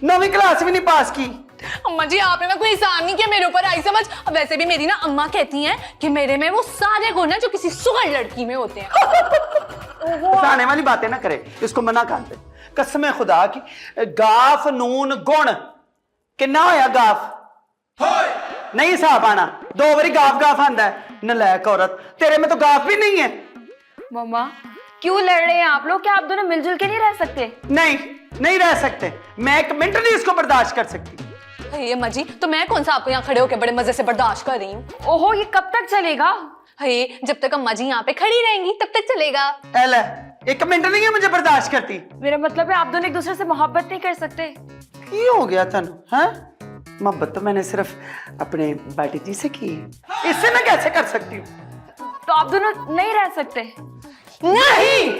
9वीं क्लास भी नहीं पास की। अम्मा जी, आपने ना कोई एहसान नहीं किया मेरे ऊपर, आई समझ। अब वैसे भी मेरी ना अम्मा कहती हैं कि मेरे में वो सारे गुण हैं जो किसी सुगड़ लड़की में होते हैं। आने वाली बातें ना करे, इसको मना कर दे कसम खुदा की। गाफ नून गुण किन्ना होया? गाफ नहीं हिसाब आना, 2 बारी गाफ गाफ आंदा है। नलायक औरत, तेरे में तो गाफ भी नहीं है। मम्मा, क्यों लड़ रहे हैं आप लोग? क्या आप दोनों मिलजुल के नहीं रह सकते? नहीं रह सकते। मैं 1 मिनट नहीं इसको बर्दाश्त कर सकती। हाय अम्मा जी, तो मैं कौन सा आपको यहाँ खड़े होकर बड़े मजे से बर्दाश्त कर रही हूँ? ओहो, ये कब तक चलेगा? हाय, जब तक अम्मा जी यहाँ पे खड़ी रहेंगी तब तक चलेगा। एले, 1 मिनट नहीं है मुझे बर्दाश्त करती। मेरा मतलब है आप दोनों एक दूसरे से मोहब्बत नहीं कर सकते? क्यों हो गया तनु? हाँ, मोहब्बत तो मैंने सिर्फ अपने बेटी जी से की, इससे मैं कैसे कर सकती हूँ? तो आप दोनों नहीं रह सकते? नहीं।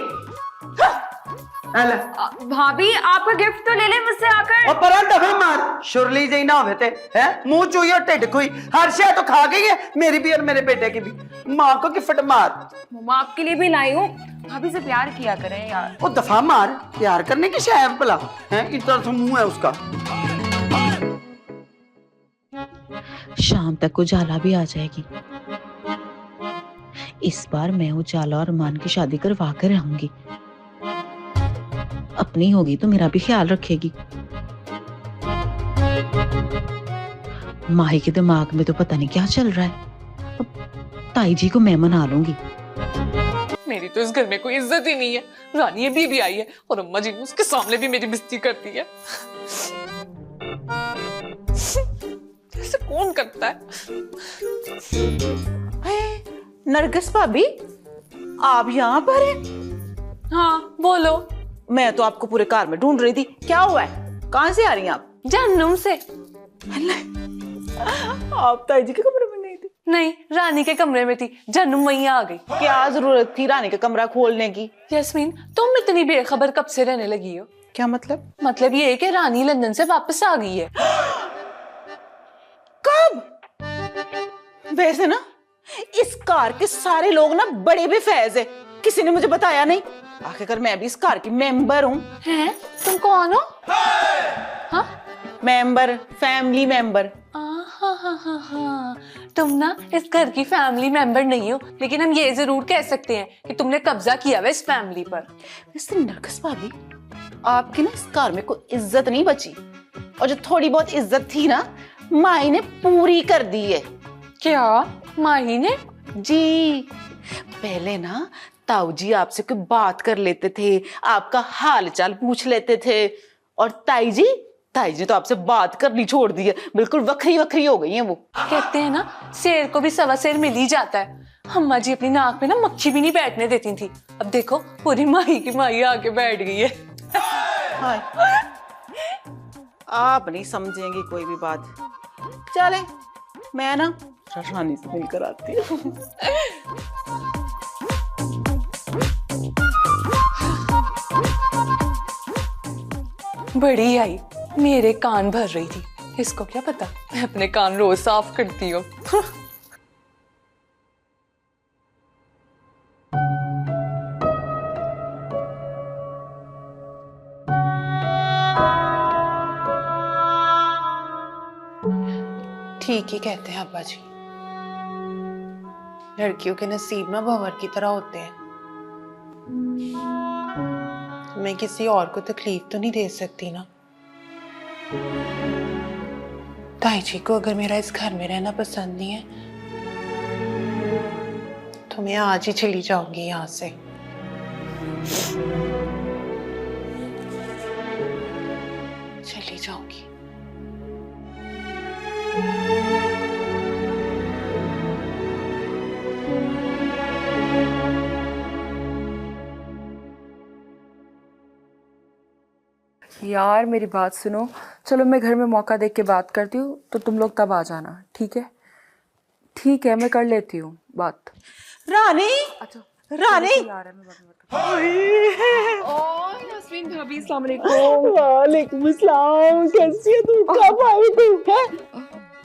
भाभी, आपका गिफ्ट तो ले ले मुझसे आकर। और पर दफा मार, शुरली जी ना होते हैं, मुंह चुई और टिड्ड खुई, हर शय तो खा गई है, मेरी भी और मेरे बेटे की भी। माँ को गिफ्ट मार। मम्मा, आपके लिए भी लाई हूँ। भाभी से प्यार किया करें यार। वो दफा मार, प्यार करने की शय भला है, इतना तो मुंह है उसका। शाम तक उजाला भी आ जाएगी। इस बार मैं उजाला और मान की शादी करवा कर रहूंगी। अपनी होगी तो मेरा भी ख्याल रखेगी। माही के दिमाग में तो पता नहीं क्या चल रहा है। अब ताई जी को मैं मना लूंगी। मेरी तो इस घर में कोई इज्जत ही नहीं है। रानी ये भी आई है और अम्मा जी उसके सामने भी मेरी बेइज्जती करती है। ऐसे कौन करता है? नरगिस भाभी, आप यहाँ पर हैं? हाँ बोलो। मैं तो आपको पूरे कार में ढूंढ रही थी। क्या हुआ है? कहाँ से आ रही हैं आप? जहन्नुम से। आप ताई जी के कमरे में नहीं थी? नहीं, रानी के कमरे में थी, जानू मैया आ गई। क्या जरूरत थी रानी का कमरा खोलने की? यास्मीन, तुम इतनी बेखबर कब से रहने लगी हो? क्या मतलब? मतलब ये है कि रानी लंदन से वापस आ गई है। कब? वैसे ना इस कार के सारे लोग ना बड़े बेफैज है, किसी ने मुझे बताया नहीं। आखिरकार मैं भी इस कार की मेंबर हूँ। हैं? तुम कौन हो? हाँ? Member, family member. हाँ, तुम ना इस घर की फैमिली मेंबर नहीं हो, लेकिन हम ये जरूर कह सकते हैं कि तुमने कब्जा किया हुआ इस फैमिली पर। वैसे नरगिस भाभी, आपकी ना इस कार में कोई इज्जत नहीं बची, और जो थोड़ी बहुत इज्जत थी ना माही ने पूरी कर दी है। क्या माही ने? जी, पहले ना ताऊ जी आपसे कोई बात कर लेते थे, आपका हाल चाल पूछ लेते थे, और ताई जी तो आपसे बात करनी छोड़ दी है, बिल्कुल वखरी वखरी हो गई हैं वो। कहते हैं ना, शेर को भी सवा शेर मिल ही जाता है। अम्मा जी अपनी नाक में ना मक्खी भी नहीं बैठने देती थी, अब देखो पूरी माही की माही आके बैठ गई है। हाय, आप नहीं समझेंगे कोई भी बात। चले, मैं ना रानी से मिलकर आती हूँ। बड़ी आई, मेरे कान भर रही थी, इसको क्या पता मैं अपने कान रोज साफ करती हूँ। ठीक ही कहते हैं अब्बा जी, लड़कियों के नसीब ना भंवर की तरह होते हैं। मैं किसी और को तकलीफ तो नहीं दे सकती ना। ताई जी को अगर मेरा इस घर में रहना पसंद नहीं है तो मैं आज ही चली जाऊंगी यहाँ से। चली जाऊंगी। यार मेरी बात सुनो, चलो मैं घर में मौका देख के बात करती हूँ, तो तुम लोग तब आ जाना, ठीक है? ठीक है, मैं कर लेती हूँ बात। रानी, अच्छा रानी, यास्मीन भाभी, अस्सलाम वालेकुम। वालेकुम सलाम। कैसी है तू? कब आई तू?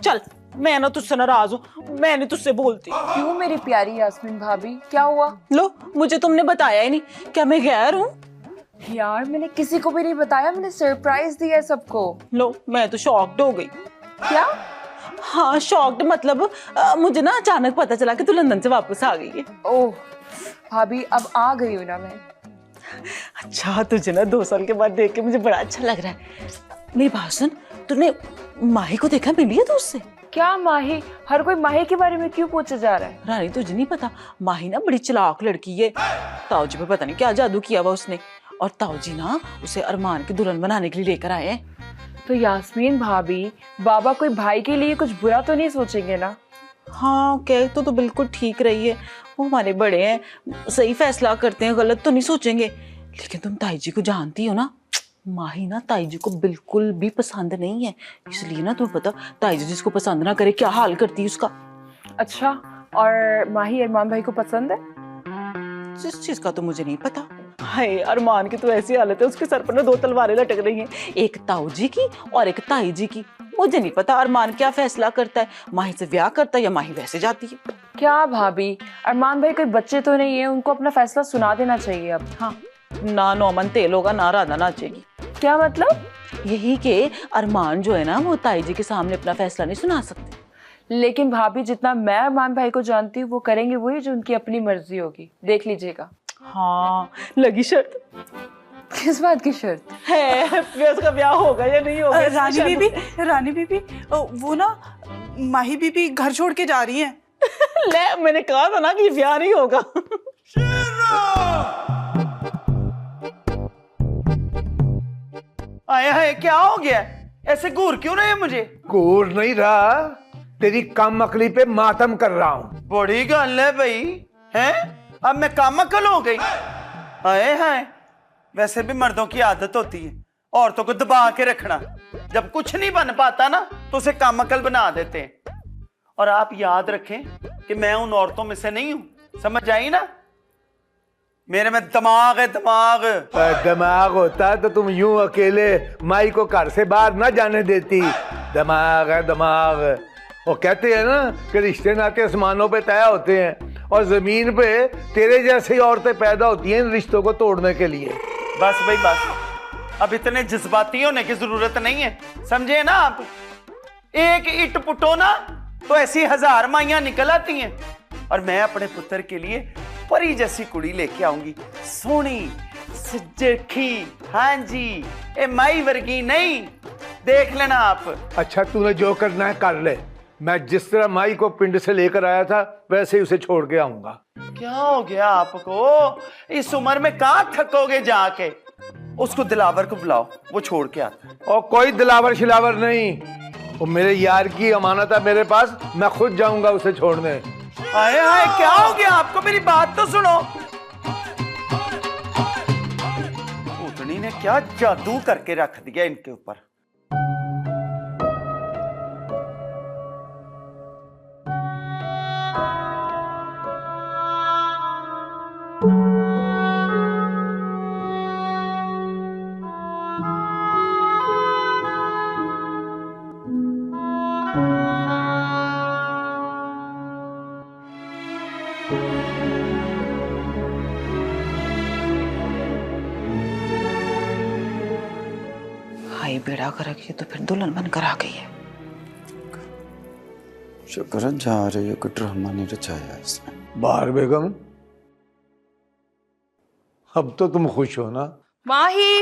चल, मैं ना तुझसे नाराज हूँ, मैं नहीं तुझसे बोलती। क्यों मेरी प्यारी यास्मीन भाभी, क्या हुआ? लो, मुझे तुमने बताया ही नहीं, क्या मैं गैर हूँ? यार मैंने किसी को भी नहीं बताया, मैंने सरप्राइज दिया है सबको। लो, मैं तो शॉक्ड हो गई। क्या? हाँ, शॉक्ड मतलब मुझे ना अचानक पता चला कि तू लंदन से वापस आ गई है। ओह भाभी, अब आ गई हूँ ना मैं। अच्छा, तुझे ना 2 साल के बाद देख के मुझे बड़ा अच्छा लग रहा है। मेरी बात सुन, तूने माही को देखा, मिली है तू उससे? क्या माही? हर कोई माही के बारे में क्यों पूछे जा रहा है? रानी, तुझे नहीं पता, माही ना बड़ी चालाक लड़की है। ताऊ जी पे पता नहीं क्या जादू किया हुआ उसने, और ताऊ जी ना उसे अरमान की दुल्हन बनाने के लिए लेकर आए हैं। तो यास्मीन भाभी, बाबा कोई भाई के लिए कुछ बुरा तो नहीं सोचेंगे ना? हाँ, कह तो बिल्कुल ठीक रही है, वो हमारे बड़े हैं, सही फैसला करते हैं, गलत तो नहीं सोचेंगे। लेकिन तुम ताई जी को जानती हो ना, माही ना ताई जी को बिल्कुल भी पसंद नहीं है, इसलिए ना तुम्हें पता, ताई जी जिसको पसंद ना करे क्या हाल करती है उसका। अच्छा, और माही अरमान भाई को पसंद है? जिस चीज का तो मुझे नहीं पता। हाय, अरमान की तो ऐसी हालत है, उसके सर पर ना 2 तलवारें लटक रही हैं, एक ताऊ जी की और एक ताई जी की। मुझे नहीं पता अरमान क्या फैसला करता है, माही से ब्याह करता है या माही वैसे जाती है। क्या भाभी, अरमान भाई कोई बच्चे तो नहीं है, उनको अपना फैसला सुना देना चाहिए अब। हाँ, ना नौमन तेल होगा, ना राधा नाचेगी। क्या मतलब? यही कि अरमान जो है ना, वो ताई जी के सामने अपना फैसला नहीं सुना सकते। लेकिन भाभी, जितना मैं अरमान भाई को जानती हूँ, वो करेंगे वही जो उनकी अपनी मर्जी होगी, देख लीजिएगा। हाँ, लगी शर्त? किस बात की शर्त है? उसका ब्याह होगा या नहीं होगा? रानी बीबी, वो ना माही बीबी घर छोड़ के जा रही हैं। ले, मैंने कहा था ना कि ब्याह नहीं होगा। आया है, क्या हो गया? ऐसे घूर क्यों रहे हैं मुझे? घूर नहीं रहा, तेरी कम अकली पे मातम कर रहा हूँ। बड़ी गल है भाई, हैं? अब मैं कम अकल हो गई? आए हैं, वैसे भी मर्दों की आदत होती है औरतों को दबा के रखना, जब कुछ नहीं बन पाता ना तो उसे कम अकल बना देते हैं। और आप याद रखें कि मैं उन औरतों में से नहीं हूं, समझ आई ना? मेरे में दिमाग है, दिमाग। दिमाग होता तो तुम यूं अकेले माई को घर से बाहर ना जाने देती। दिमाग है, दिमाग। वो कहते हैं ना कि रिश्ते नाते आसमानों पे तय होते हैं और जमीन पे तेरे जैसी औरतें पैदा होती हैं इन रिश्तों को तोड़ने के लिए। बस भाई बस, अब इतने जज्बाती होने की जरूरत नहीं है, समझे ना आप? एक ईंट पुटो ना तो ऐसी 1000 माइयां निकल आती हैं। और मैं अपने पुत्र के लिए परी जैसी कुड़ी लेके आऊंगी, सोनी सुजखी। हाँ जी, ए माई वर्गी नहीं, देख लेना आप। अच्छा, तूने जो करना है कर ले। मैं जिस तरह माई को पिंड से लेकर आया था वैसे ही उसे छोड़ के आऊंगा। क्या हो गया आपको? इस उम्र में कहाँ थकोगे जाके? उसको दिलावर को बुलाओ, वो छोड़ के आता है। और कोई दिलावर शिलावर नहीं, वो मेरे यार की अमानत है मेरे पास, मैं खुद जाऊंगा उसे छोड़ने। हाय हाय, क्या हो गया आपको? मेरी बात तो सुनो। भूतनी ने क्या जादू करके रख दिया इनके ऊपर। हाई बेड़ा कर रखी तो फिर दुल्हन बनकर आ गई है। शुक्र है जा रही है, कोई ड्रामा नहीं रचाया इसने। बाहर बेगम, अब तो तुम खुश हो ना? माही,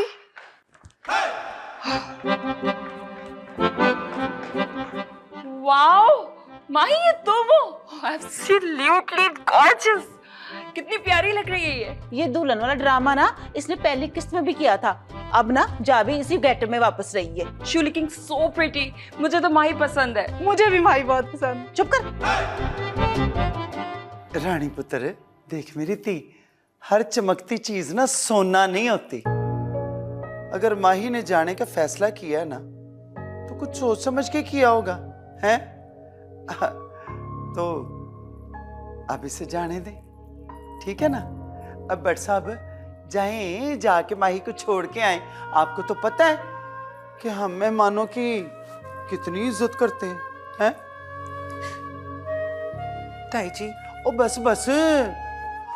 वाओ माही, ये तुम हो? एब्सोल्युटली गॉर्जियस, कितनी प्यारी लग रही है ये दुल्हन वाला ड्रामा ना इसने पहली किस्त में भी किया था, अब ना जा भी इसी गेटअप में वापस रही है। She looking so pretty. मुझे तो माही पसंद है। मुझे भी माही बहुत पसंद। चुप कर। रानी पुत्र, देख मेरी धी, हर चमकती चीज ना सोना नहीं होती। अगर माही ने जाने का फैसला किया है ना तो कुछ सोच समझ के किया होगा, हैं? तो अब इसे जाने दे, ठीक है ना? अब भट्ट साहब जाएं, जाके माही को छोड़ के आए। आपको तो पता है कि हम मेहमानों की कितनी इज्जत करते हैं, हैं? ताई जी, ओ बस बस,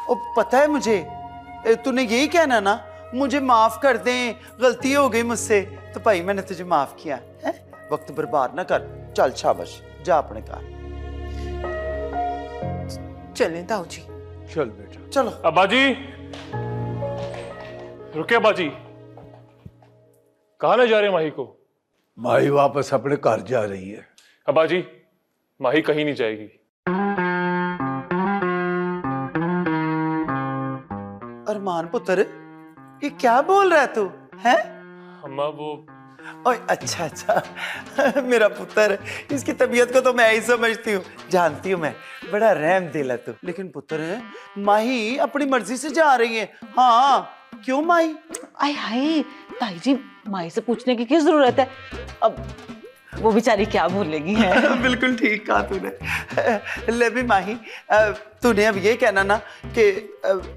ओ पता है मुझे, तूने यही कहना ना, मुझे माफ कर दें, गलती हो गई मुझसे। तो भाई मैंने तुझे माफ किया है, वक्त बर्बाद ना कर, चल शाबाश, जा अपने घर। चलें ताऊ जी। चल बेटा, चलो। अब्बाजी, रुके अब्बाजी, कहाँ ले जा रहे हैं माही को? माही वापस अपने घर जा रही है। अब्बाजी, माही कहीं नहीं जाएगी। अरमान पुत्र, ये क्या बोल रहा है तू, हैं? अम्मा वो ओए अच्छा अच्छा, मेरा पुत्र, इसकी तबीयत को तो मैं ही समझती हूँ, जानती हूँ मैं, बड़ा रहम दिल है तू। लेकिन पुत्र, माही अपनी मर्जी से जा रही है। हाँ, क्यों माही? आय हाय ताई जी, माई से पूछने की क्या जरूरत है? अब वो बेचारी क्या बोलेगी है? बिल्कुल ठीक कहा तूने। ले भी माही, तूने अब ये कहना ना कि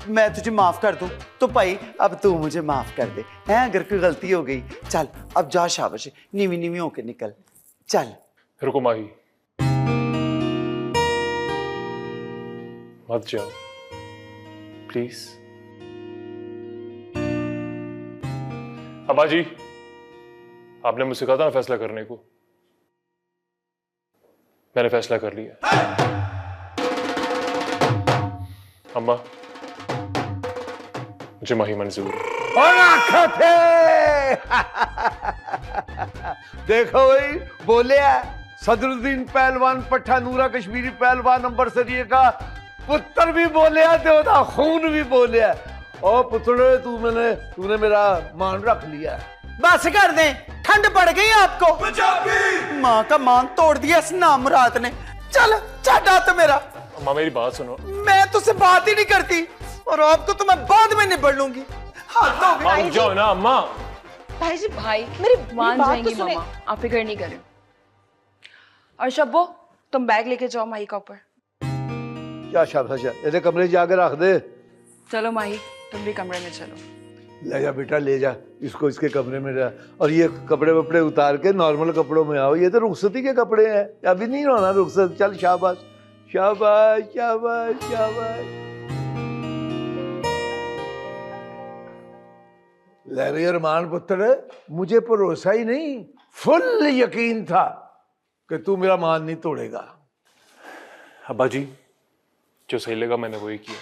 मैं तुझे माफ कर दूं, तो भाई अब तू मुझे माफ कर दे, हैं? अगर कोई गलती हो गई, चल अब जा, शाबाश, नीवी नीवी होके निकल, चल। रुको माही, मत जाओ प्लीज। अब्बाजी, आपने मुझसे कहा था ना फैसला करने को, मैंने फैसला कर लिया। अम्मा, मुझे माही मंजूर है। और देखो भाई, बोले सदरुद्दीन पहलवान पट्टा नूरा कश्मीरी पहलवान नंबर सरिये का पुत्र भी बोले, तो खून भी बोले। और पुत्र, तूने मेरा मान रख लिया। बस कर दे, ठंड पड़ गई आपको। माँ का मान तोड़ दिया इस नामुराद ने। चल चाटा तो मेरा। अम्मा मेरी बात सुनो। मैं तुझसे बात ही नहीं करती, और आपको तो मैं बाद में निबड़ लूंगी। रुक जाओ ना अम्मा। भाई जी, भाई मेरी मान बात जाएंगी तो सुने। मामा, आप फिक्र नहीं करें। और शब्बो, तुम बैग लेके जाओ माही का ऊपर। क्या शाबाश है, इधर कमरे जाके रख दे। चलो माही, तुम भी कमरे में चलो। ले जा बेटा, ले जा इसको इसके कमरे में जा, और ये कपड़े वपड़े उतार के नॉर्मल कपड़ों में आओ। ये तो रुखसती के कपड़े हैं, अभी नहीं होना रुखसत। चल शाबाश शाबाश शाबाश शाबाश। ले रही अरमान पुत्र, मुझे भरोसा ही नहीं, फुल यकीन था कि तू मेरा मान नहीं तोड़ेगा। अब्बा जी, जो सही लगा मैंने वही किया।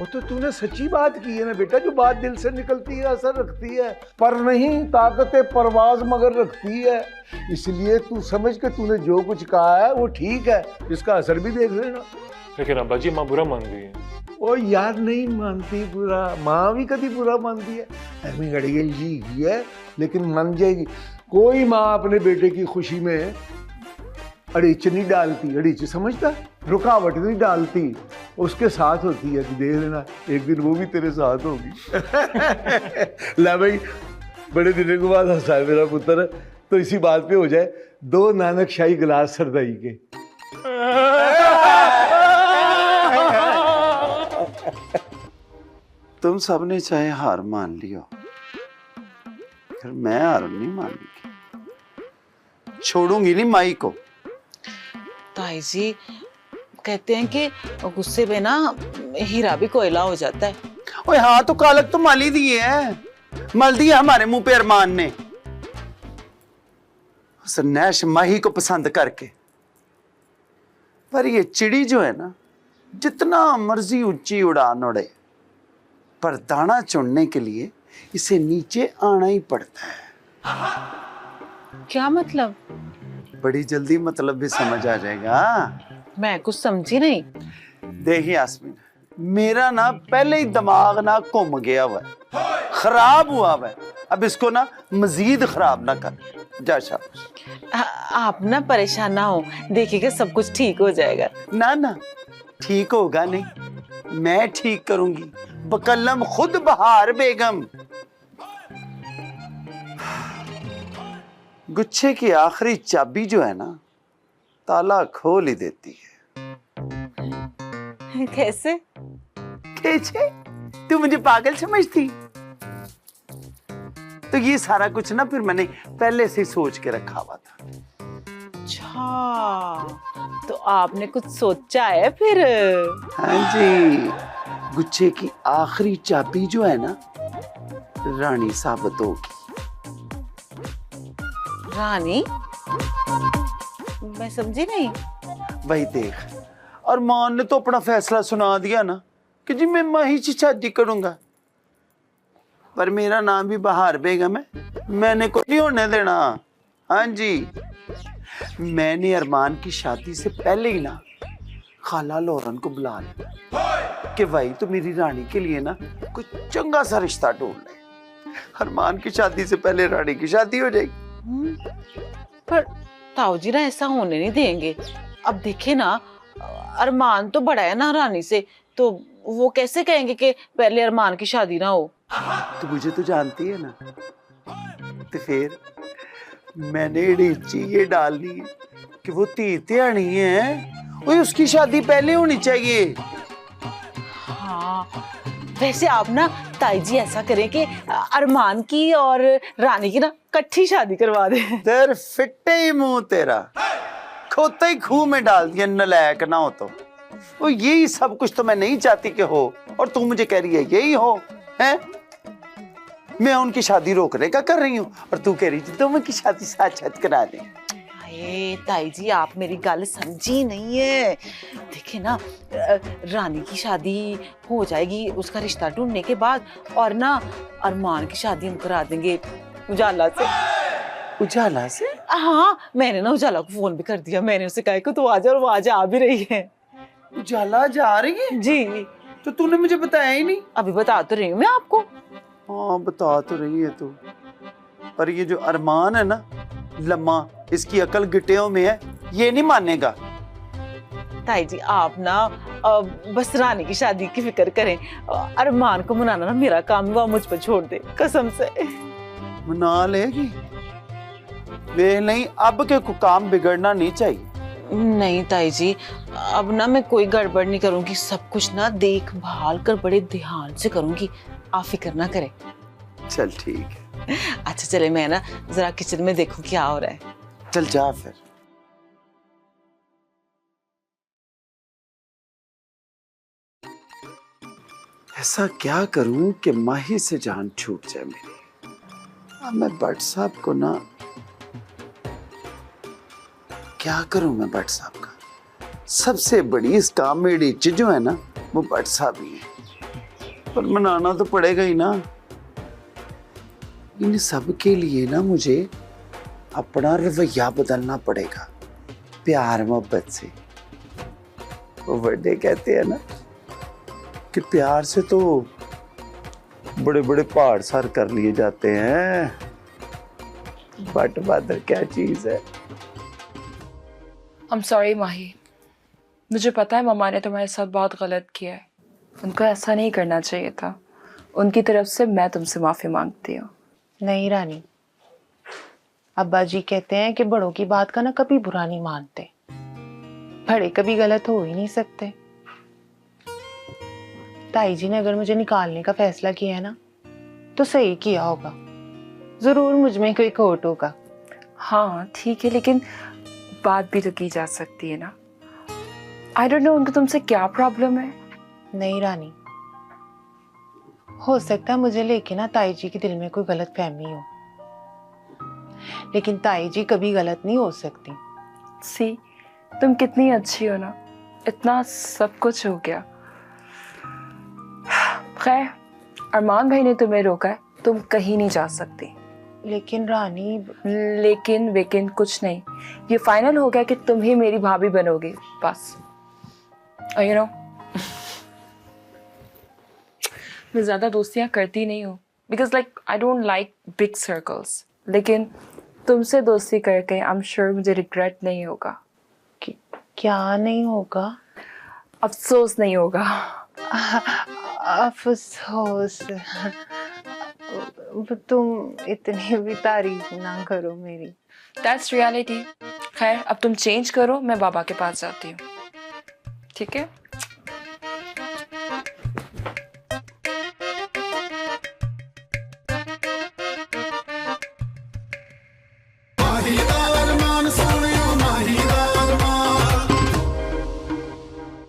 वो तो तूने सच्ची बात की है ना बेटा, जो बात दिल से निकलती है असर रखती है, पर नहीं ताकत परवाज मगर रखती है। इसलिए तू समझ के तूने जो कुछ कहा है वो ठीक है, इसका असर भी देख लेना। लेकिन अब्बा जी माँ बुरा मान गई है। ओ यार नहीं मानती बुरा, माँ भी कभी बुरा मानती है? अम्मी गड़ियल जी है, लेकिन मान जाएगी। कोई माँ अपने बेटे की खुशी में अड़ीच नहीं डालती, अड़ीच समझता, रुकावट नहीं डालती, उसके साथ होती है। देख लेना एक दिन वो भी तेरे साथ होगी। ला भाई, बड़े दिनों के बाद हंसा है मेरा पुत्र, तो इसी बात पे हो जाए 2 नानक शाही गिलास सरदाई के। तुम सबने चाहे हार मान लियो, फिर मैं हार नहीं मानूंगी, छोड़ूंगी नहीं माई को। ताई जी कहते हैं कि गुस्से में ना हीरा भी कोयला हो जाता है। ओए हाँ, तो कालक तो माली दिए है, मल दिया हमारे मुंह पे अरमान ने। नैश माही को पसंद करके, पर ये चिड़ी जो है ना, जितना मर्जी ऊंची उड़ान उड़े, पर दाना चुनने के लिए इसे नीचे आना ही पड़ता है। क्या मतलब? बड़ी जल्दी मतलब भी समझ आ जाएगा। मैं कुछ समझी नहीं। देखिए यास्मीन, मेरा ना पहले ही दिमाग ना घूम गया हुआ है, खराब हुआ हुआ है। अब इसको ना मजीद खराब ना कर। जा शाबाश। आप ना परेशान ना हो, देखिएगा सब कुछ ठीक हो जाएगा। ना ना, ठीक होगा नहीं, मैं ठीक करूंगी, बकल्लम खुद बहार बेगम। गुच्छे की आखिरी चाबी जो है ना, ताला खोल ही देती है। कैसे? कैसे? तू मुझे पागल समझती? तो ये सारा कुछ ना फिर मैंने पहले से सोच के रखा हुआ था। अच्छा, तो आपने कुछ सोचा है फिर? हाँ जी, गुच्छे की आखिरी चाबी जो है ना, रानी साबित होगी। रानी? मैं समझी नहीं। वही देख, और मान ने तो अपना फैसला सुना दिया ना कि जी मैं माही से शादी करूंगा, पर मेरा नाम भी बहार बेगम है, मैंने को नहीं होने देना। हाँ जी, मैंने अरमान की शादी से पहले ही ना खाला लौरन को बुला लिया कि भाई तो मेरी रानी के लिए ना कोई चंगा सा रिश्ता ढूंढ ले, अरमान की शादी से पहले रानी की शादी हो जाएगी। पर ताऊ जी ना ऐसा होने नहीं देंगे। अब देखे ना, अरमान तो बड़ा है ना रानी से, तो वो कैसे कहेंगे कि पहले अरमान की शादी ना हो? तो मुझे तो जानती है ना, तो फिर मैंने इड़ीची ये डालनी है कि वो ध्यानी है, वो उसकी शादी पहले होनी चाहिए। हाँ, वैसे आप ना ताई जी ऐसा करें कि अरमान की और रानी की ना इकट्ठी शादी करवा दें। तेरे फिट्टे ही मुंह तेरा, खोते ही खूह में डाल दिया, नलायक ना हो तो। वो यही सब कुछ तो मैं नहीं चाहती कि हो, और तू मुझे कह रही है यही हो है। मैं उनकी शादी रोकने का कर रही हूँ, और तू कह रही थी तो मैं की शादी साथ साथ करा दे। ताई जी आप मेरी गल समझी नहीं है। देखिए ना, रानी की शादी हो जाएगी उसका रिश्ता ढूंढने के बाद, और ना अरमान की शादी हम करा देंगे उजाला से। उजाला से? हाँ, मैंने ना उजाला को फोन भी कर दिया, मैंने उसे कहा कि तू आ जा, और वो आज आ भी रही है। उजाला जा रही है? जी। तो तूने मुझे बताया ही नहीं। अभी बता तो रही हूँ मैं आपको। हाँ बता तो रही है तू, पर ये जो अरमान है ना लम्मा, इसकी अकल गिट्टियों में है, ये नहीं मानेगा। ताई जी आप ना बस रानी की शादी की फिक्र करें, अरमान को मनाना ना मेरा काम, वो मुझ पर छोड़ दे कसम से। मना लेगी वे नहीं, अब के को काम बिगड़ना नहीं चाहिए। नहीं ताई जी, अब ना मैं कोई गड़बड़ नहीं करूंगी, सब कुछ ना देखभाल कर बड़े ध्यान से करूंगी, आप फिक्र ना करें। चल ठीक है। अच्छा चले, मैं ना जरा किचन में देखूं क्या हो रहा है। चल जा फिर। ऐसा क्या करूं कि माही से जान छूट जाए मेरी। अब मैं भट्ट साहब को ना, क्या करूं मैं भट्ट साहब का? सबसे बड़ी इस काम में इडिच जो है ना, वो भट्ट साहब ही है। पर मनाना तो पड़ेगा ही ना। इन सब के लिए ना मुझे अपना रवैया बदलना पड़ेगा, प्यार मोहब्बत से। वो बड़े कहते हैं ना कि प्यार से तो बड़े बड़े पहाड़ सर कर लिए जाते हैं, बट बादल क्या चीज है। I'm sorry माही, मुझे पता है मम्मा ने तुम्हारे साथ बहुत गलत किया है, उनको ऐसा नहीं करना चाहिए था। उनकी तरफ से मैं तुमसे माफ़ी मांगती हूँ। नहीं रानी, अब्बा जी कहते हैं कि बड़ों की बात का ना कभी बुरा नहीं मानते, बड़े कभी गलत हो ही नहीं सकते। ताई जी ने अगर मुझे निकालने का फैसला किया है ना, तो सही किया होगा, जरूर मुझ में कोई खोट होगा। हाँ ठीक है, लेकिन बात भी तो की जा सकती है ना। आई डोंट नो उनको तुमसे क्या प्रॉब्लम है। नहीं रानी, हो सकता है मुझे लेके ना ताई जी के दिल में कोई गलत फहमी हो, लेकिन ताई जी कभी गलत नहीं हो सकती। सी, तुम कितनी अच्छी हो ना, इतना सब कुछ हो गया। खैर, अरमान भाई ने तुम्हें रोका है, तुम कहीं नहीं जा सकती। लेकिन रानी, लेकिन वेकिन कुछ नहीं, ये फाइनल हो गया कि तुम ही मेरी भाभी बनोगी, बस। यू नो, मैं ज्यादा दोस्तियां करती नहीं हूँ, because like I don't like big circles, लेकिन तुमसे दोस्ती करके आई एम श्योर मुझे रिग्रेट नहीं होगा। क्या नहीं होगा? अफसोस नहीं होगा। अफसोस? तुम इतनी भी तारीफ ना करो मेरी। That's reality. खैर, अब तुम चेंज करो, मैं बाबा के पास जाती हूँ, ठीक है?